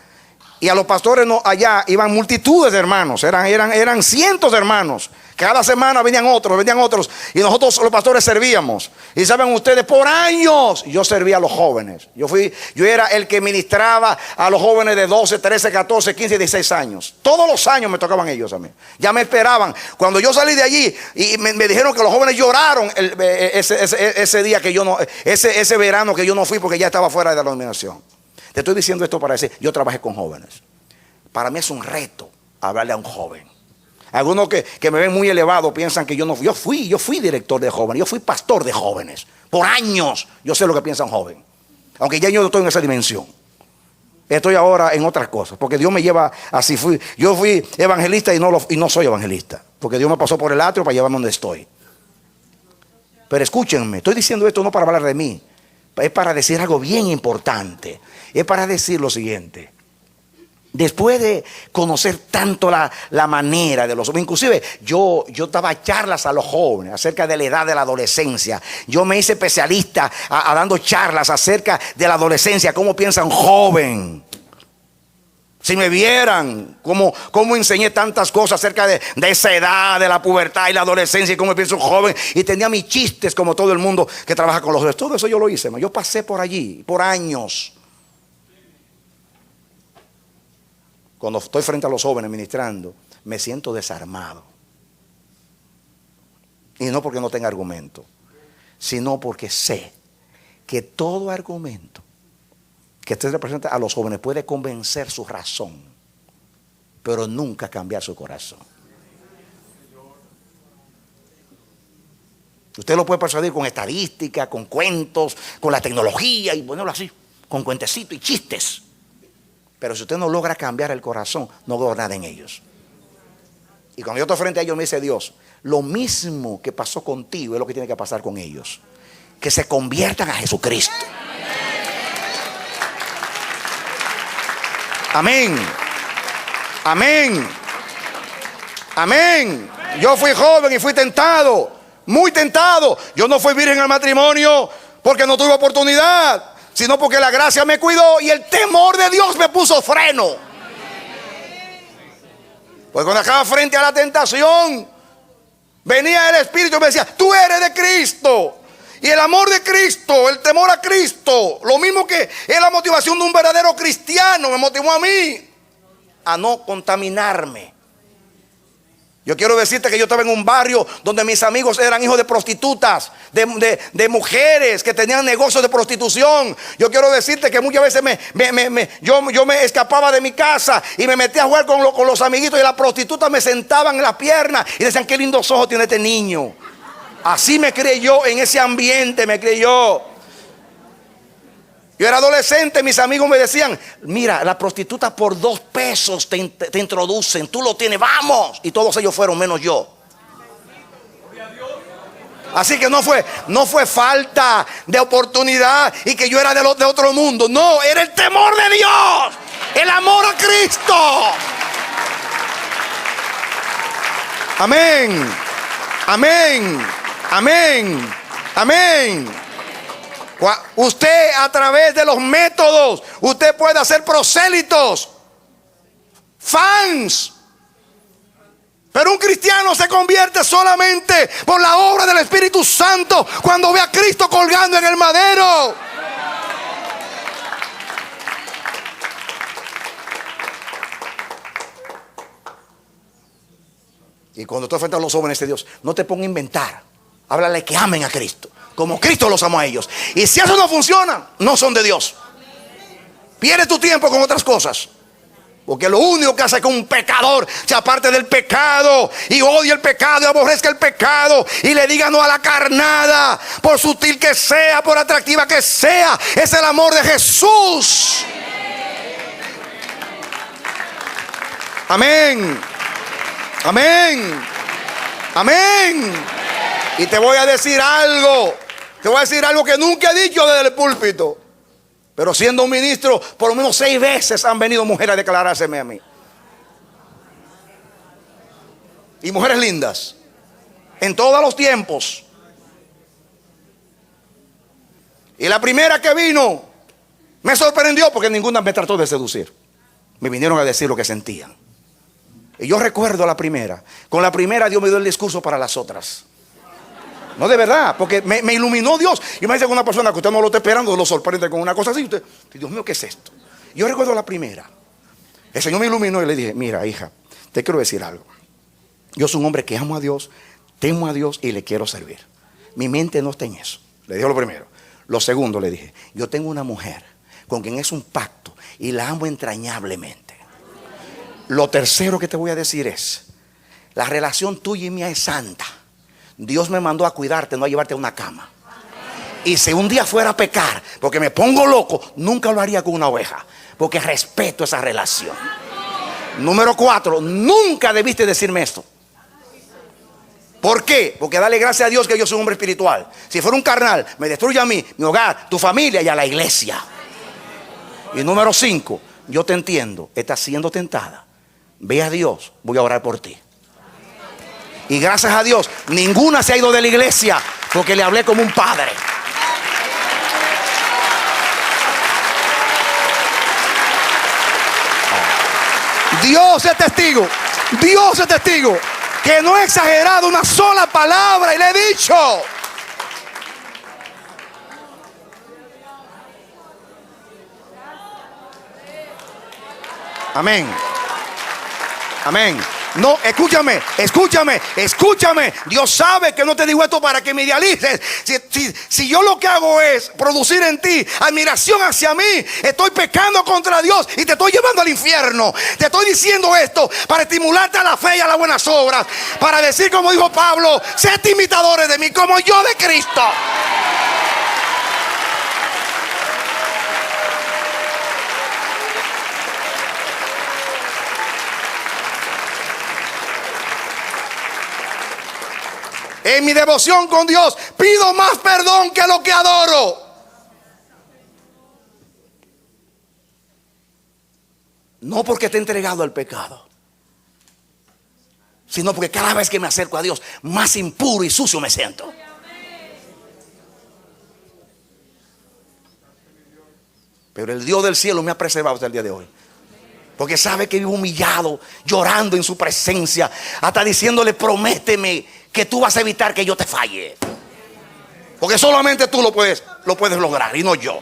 Y a los pastores allá iban multitudes de hermanos, eran cientos de hermanos. Cada semana venían otros. Y nosotros los pastores servíamos. Y saben ustedes, por años yo servía a los jóvenes. Yo era el que ministraba a los jóvenes de 12, 13, 14, 15, 16 años. Todos los años me tocaban ellos a mí. Ya me esperaban. Cuando yo salí de allí y me dijeron que los jóvenes lloraron ese día que yo no, ese verano que yo no fui porque ya estaba fuera de la denominación. Te estoy diciendo esto para decir, yo trabajé con jóvenes. Para mí es un reto hablarle a un joven. Algunos que me ven muy elevado piensan que yo fui director de jóvenes, yo fui pastor de jóvenes. Por años yo sé lo que piensa un joven. Aunque ya yo no estoy en esa dimensión. Estoy ahora en otras cosas, porque Dios me lleva así. Yo fui evangelista y no soy evangelista, porque Dios me pasó por el atrio para llevarme donde estoy. Pero escúchenme, estoy diciendo esto no para hablar de mí, es para decir algo bien importante. Es para decir lo siguiente. Después de conocer tanto la manera de los jóvenes, inclusive yo daba charlas a los jóvenes acerca de la edad de la adolescencia. Yo me hice especialista dando charlas acerca de la adolescencia, cómo piensa un joven. Si me vieran cómo enseñé tantas cosas acerca de esa edad, de la pubertad y la adolescencia, y cómo piensa un joven, y tenía mis chistes como todo el mundo que trabaja con los jóvenes. Todo eso yo lo hice, yo pasé por allí por años. Cuando estoy frente a los jóvenes ministrando, me siento desarmado. Y no porque no tenga argumento, sino porque sé que todo argumento que usted representa a los jóvenes puede convencer su razón, pero nunca cambiar su corazón. Usted lo puede persuadir con estadística, con cuentos, con la tecnología y ponerlo así, con cuentecitos y chistes. Pero si usted no logra cambiar el corazón, no logra nada en ellos. Y cuando yo estoy frente a ellos me dice Dios, lo mismo que pasó contigo es lo que tiene que pasar con ellos. Que se conviertan a Jesucristo. Amén. Amén. Amén. Yo fui joven y fui tentado, muy tentado. Yo no fui virgen al matrimonio porque no tuve oportunidad, sino porque la gracia me cuidó y el temor de Dios me puso freno. Pues cuando estaba frente a la tentación, venía el Espíritu y me decía, tú eres de Cristo. Y el amor de Cristo, el temor a Cristo, lo mismo que es la motivación de un verdadero cristiano, me motivó a mí a no contaminarme. Yo quiero decirte que yo estaba en un barrio donde mis amigos eran hijos de prostitutas, de mujeres que tenían negocios de prostitución. Yo quiero decirte que muchas veces yo me escapaba de mi casa y me metía a jugar con los amiguitos, y las prostitutas me sentaban en las piernas y decían, qué lindos ojos tiene este niño. Así me crié yo, en ese ambiente me crié yo. Yo era adolescente, mis amigos me decían, mira, la prostituta por $2 te introducen, tú lo tienes, vamos. Y todos ellos fueron, menos yo. Así que no fue falta de oportunidad y que yo era de otro mundo. No, era el temor de Dios, el amor a Cristo. Amén, amén, amén, amén. Usted, a través de los métodos, usted puede hacer prosélitos, fans. Pero un cristiano se convierte solamente por la obra del Espíritu Santo cuando ve a Cristo colgando en el madero. Y cuando estoy frente a los jóvenes de Dios, no te pongas a inventar. Háblale que amen a Cristo, como Cristo los amó a ellos. Y si eso no funciona, no son de Dios. Pierde tu tiempo con otras cosas. Porque lo único que hace que un pecador se aparte del pecado y odie el pecado y aborrezca el pecado y le diga no a la carnada, por sutil que sea, por atractiva que sea, es el amor de Jesús. Amén. Amén. Amén. Y te voy a decir algo. Te voy a decir algo que nunca he dicho desde el púlpito, Pero siendo un ministro, por lo menos 6 veces han venido mujeres a declarárseme a mí. Y mujeres lindas, en todos los tiempos. Y la primera que vino me sorprendió porque ninguna me trató de seducir. Me vinieron a decir lo que sentían. Y yo recuerdo a la primera. Con la primera Dios me dio el discurso para las otras. No, de verdad, porque me iluminó Dios. Y me dice que una persona que usted no lo está esperando lo sorprende con una cosa así. Usted, Dios mío, ¿qué es esto? Yo recuerdo la primera. El Señor me iluminó y le dije: mira, hija, te quiero decir algo. Yo soy un hombre que amo a Dios, temo a Dios y le quiero servir. Mi mente no está en eso. Le dije lo primero. Lo segundo, le dije: yo tengo una mujer con quien es un pacto y la amo entrañablemente. Lo tercero que te voy a decir es: la relación tuya y mía es santa. Dios me mandó a cuidarte, no a llevarte a una cama. Y si un día fuera a pecar, porque me pongo loco, nunca lo haría con una oveja, porque respeto esa relación. Número 4, nunca debiste decirme esto. ¿Por qué? Porque dale gracias a Dios que yo soy un hombre espiritual. Si fuera un carnal, me destruye a mí, mi hogar, tu familia y a la iglesia. Y número 5, yo te entiendo, estás siendo tentada. Ve a Dios, voy a orar por ti. Y gracias a Dios, ninguna se ha ido de la iglesia porque le hablé como un padre. Dios es testigo, Dios es testigo, que no he exagerado una sola palabra y le he dicho. Amén. Amén. No, escúchame, escúchame, escúchame. Dios sabe que no te digo esto para que me idealices. Si yo lo que hago es producir en ti admiración hacia mí, estoy pecando contra Dios y te estoy llevando al infierno. Te estoy diciendo esto para estimularte a la fe y a las buenas obras, para decir, como dijo Pablo: sed imitadores de mí como yo de Cristo. En mi devoción con Dios pido más perdón que lo que adoro. No porque esté entregado al pecado, sino porque cada vez que me acerco a Dios, más impuro y sucio me siento. Pero el Dios del cielo me ha preservado hasta el día de hoy, porque sabe que vivo humillado, llorando en su presencia, hasta diciéndole: prométeme que tú vas a evitar que yo te falle, porque solamente tú lo puedes lograr y no yo.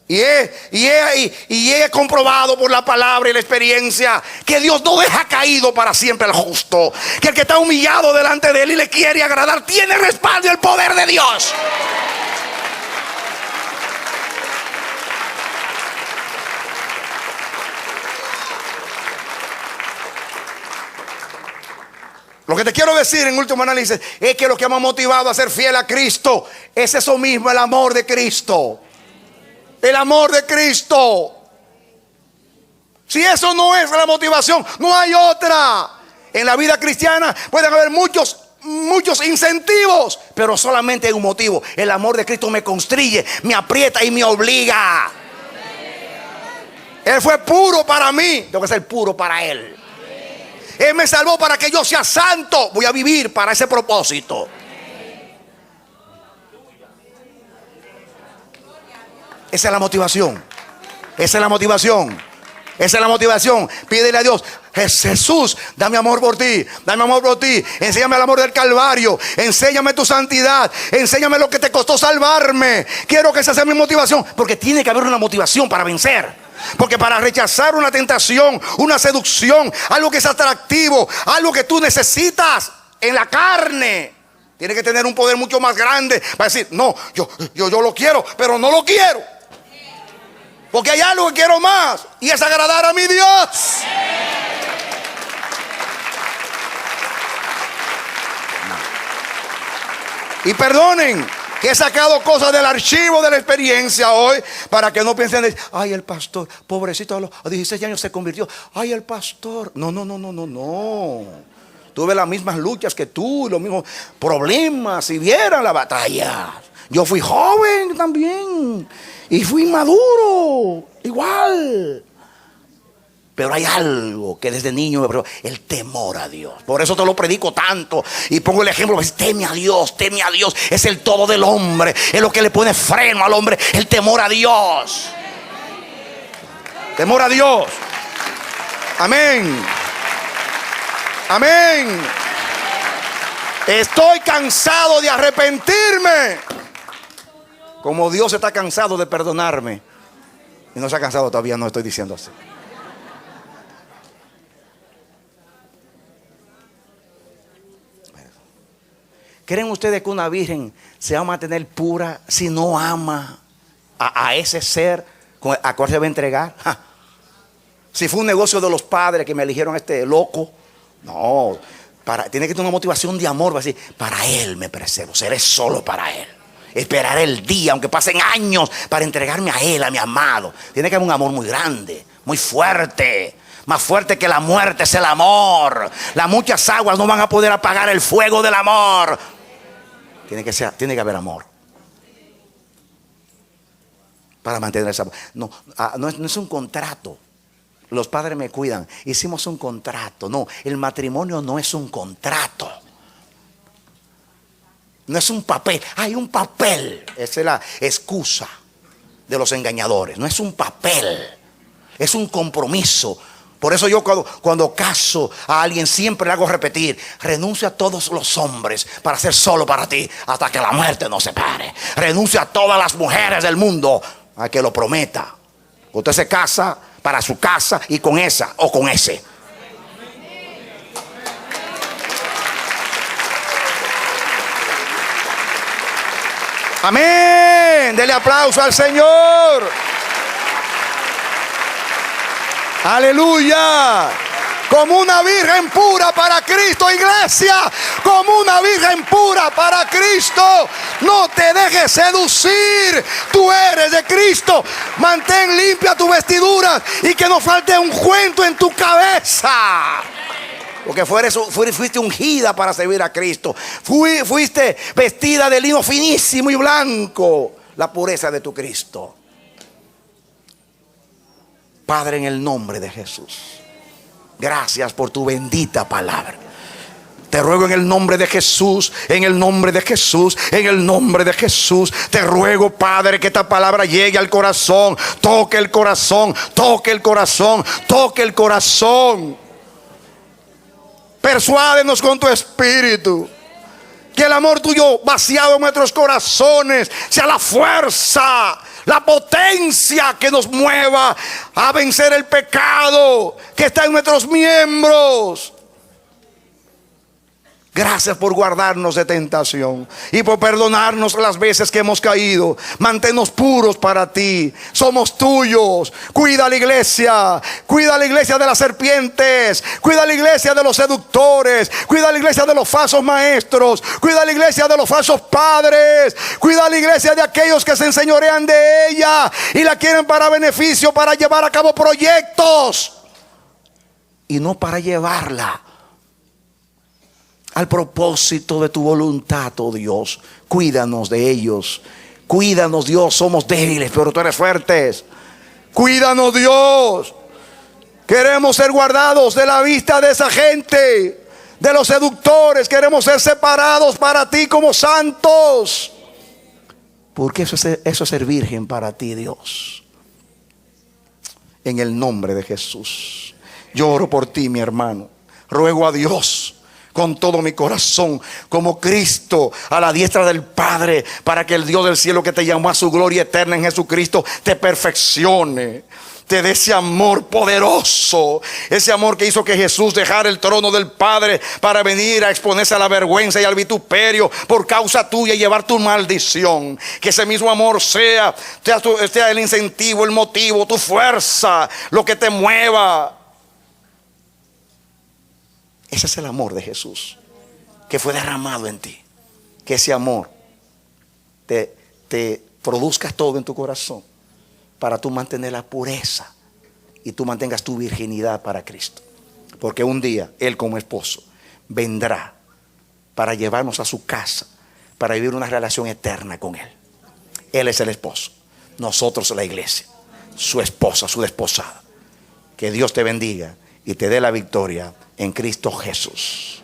Y he comprobado por la palabra y la experiencia que Dios no deja caído para siempre al justo, que el que está humillado delante de él y le quiere agradar tiene respaldo y el poder de Dios. Lo que te quiero decir en último análisis es que lo que me ha motivado a ser fiel a Cristo es eso mismo, el amor de Cristo. El amor de Cristo. Si eso no es la motivación, no hay otra. En la vida cristiana pueden haber muchos incentivos, pero solamente hay un motivo: el amor de Cristo me constriñe, me aprieta y me obliga. Él fue puro para mí, tengo que ser puro para Él. Él me salvó para que yo sea santo. Voy a vivir para ese propósito. Esa es la motivación. Esa es la motivación. Esa es la motivación. Pídele a Dios: Jesús, dame amor por ti. Dame amor por ti. Enséñame el amor del Calvario. Enséñame tu santidad. Enséñame lo que te costó salvarme. Quiero que esa sea mi motivación. Porque tiene que haber una motivación para vencer. Porque para rechazar una tentación, una seducción, algo que es atractivo, algo que tú necesitas en la carne, tiene que tener un poder mucho más grande para decir: no, yo lo quiero, pero no lo quiero, porque hay algo que quiero más, y es agradar a mi Dios. Y perdonen que he sacado cosas del archivo de la experiencia hoy, para que no piensen: ay, el pastor, pobrecito, a los 16 años se convirtió. Ay, el pastor. No. Tuve las mismas luchas que tú, los mismos problemas. Si vieran la batalla, Yo fui joven también. Y fui maduro. Igual. Pero hay algo que desde niño me preocupa, el temor a Dios. Por eso te lo predico tanto. Y pongo el ejemplo, teme a Dios, teme a Dios. Es el todo del hombre. Es lo que le pone freno al hombre, el temor a Dios. Temor a Dios. Amén. Amén. Estoy cansado de arrepentirme. Como Dios está cansado de perdonarme. Y no se ha cansado todavía, no estoy diciendo así. ¿Creen ustedes que una virgen se va a mantener pura si no ama a ese ser a cual se va a entregar? ¡Ja! Si fue un negocio de los padres que me eligieron a este loco, no, tiene que tener una motivación de amor, va a decir, para él me preservo, seré solo para él. Esperaré el día, aunque pasen años, para entregarme a él, a mi amado. Tiene que haber un amor muy grande, muy fuerte. Más fuerte que la muerte es el amor. Las muchas aguas no van a poder apagar el fuego del amor. Tiene que haber amor para mantener esa. No es un contrato. Los padres me cuidan. Hicimos un contrato. No, el matrimonio no es un contrato. No es un papel. Hay un papel. Esa es la excusa de los engañadores. No es un papel. Es un compromiso. Por eso yo cuando caso a alguien siempre le hago repetir: renuncio a todos los hombres para ser solo para ti hasta que la muerte nos separe. Renuncio a todas las mujeres del mundo a que lo prometa. Usted se casa para su casa y con esa o con ese. Amén. Dele aplauso al Señor. Aleluya. Como una virgen pura para Cristo, iglesia. Como una virgen pura para Cristo. No te dejes seducir. Tú eres de Cristo. Mantén limpia tu vestidura y que no falte un ungüento en tu cabeza. Porque fuiste ungida para servir a Cristo. Fuiste vestida de lino finísimo y blanco. La pureza de tu Cristo. Padre, en el nombre de Jesús, gracias por tu bendita palabra. Te ruego en el nombre de Jesús, en el nombre de Jesús, en el nombre de Jesús. Te ruego, Padre, que esta palabra llegue al corazón. Toque el corazón, toque el corazón, toque el corazón. Persuádenos con tu espíritu. Que el amor tuyo vaciado en nuestros corazones sea la fuerza, la potencia que nos mueva a vencer el pecado que está en nuestros miembros. Gracias por guardarnos de tentación y por perdonarnos las veces que hemos caído. Manténnos puros para ti. Somos tuyos. Cuida a la iglesia. Cuida a la iglesia de las serpientes. Cuida a la iglesia de los seductores. Cuida a la iglesia de los falsos maestros. Cuida a la iglesia de los falsos padres. Cuida a la iglesia de aquellos que se enseñorean de ella y la quieren para beneficio, para llevar a cabo proyectos y no para llevarla al propósito de tu voluntad, oh Dios. Cuídanos de ellos. Cuídanos, Dios. Somos débiles, pero tú eres fuertes. Cuídanos, Dios. Queremos ser guardados de la vista de esa gente, de los seductores. Queremos ser separados para ti como santos. Porque eso es ser virgen para ti, Dios. En el nombre de Jesús. Yo oro por ti, mi hermano. Ruego a Dios con todo mi corazón, como Cristo a la diestra del Padre, para que el Dios del cielo que te llamó a su gloria eterna en Jesucristo te perfeccione, te dé ese amor poderoso, ese amor que hizo que Jesús dejara el trono del Padre para venir a exponerse a la vergüenza y al vituperio por causa tuya y llevar tu maldición. Que ese mismo amor sea el incentivo, el motivo, tu fuerza, lo que te mueva. Ese es el amor de Jesús que fue derramado en ti. Que ese amor te produzca todo en tu corazón para tú mantener la pureza y tú mantengas tu virginidad para Cristo. Porque un día Él como esposo vendrá para llevarnos a su casa, para vivir una relación eterna con Él. Él es el esposo, nosotros la iglesia, su esposa, su desposada. Que Dios te bendiga y te dé la victoria en Cristo Jesús.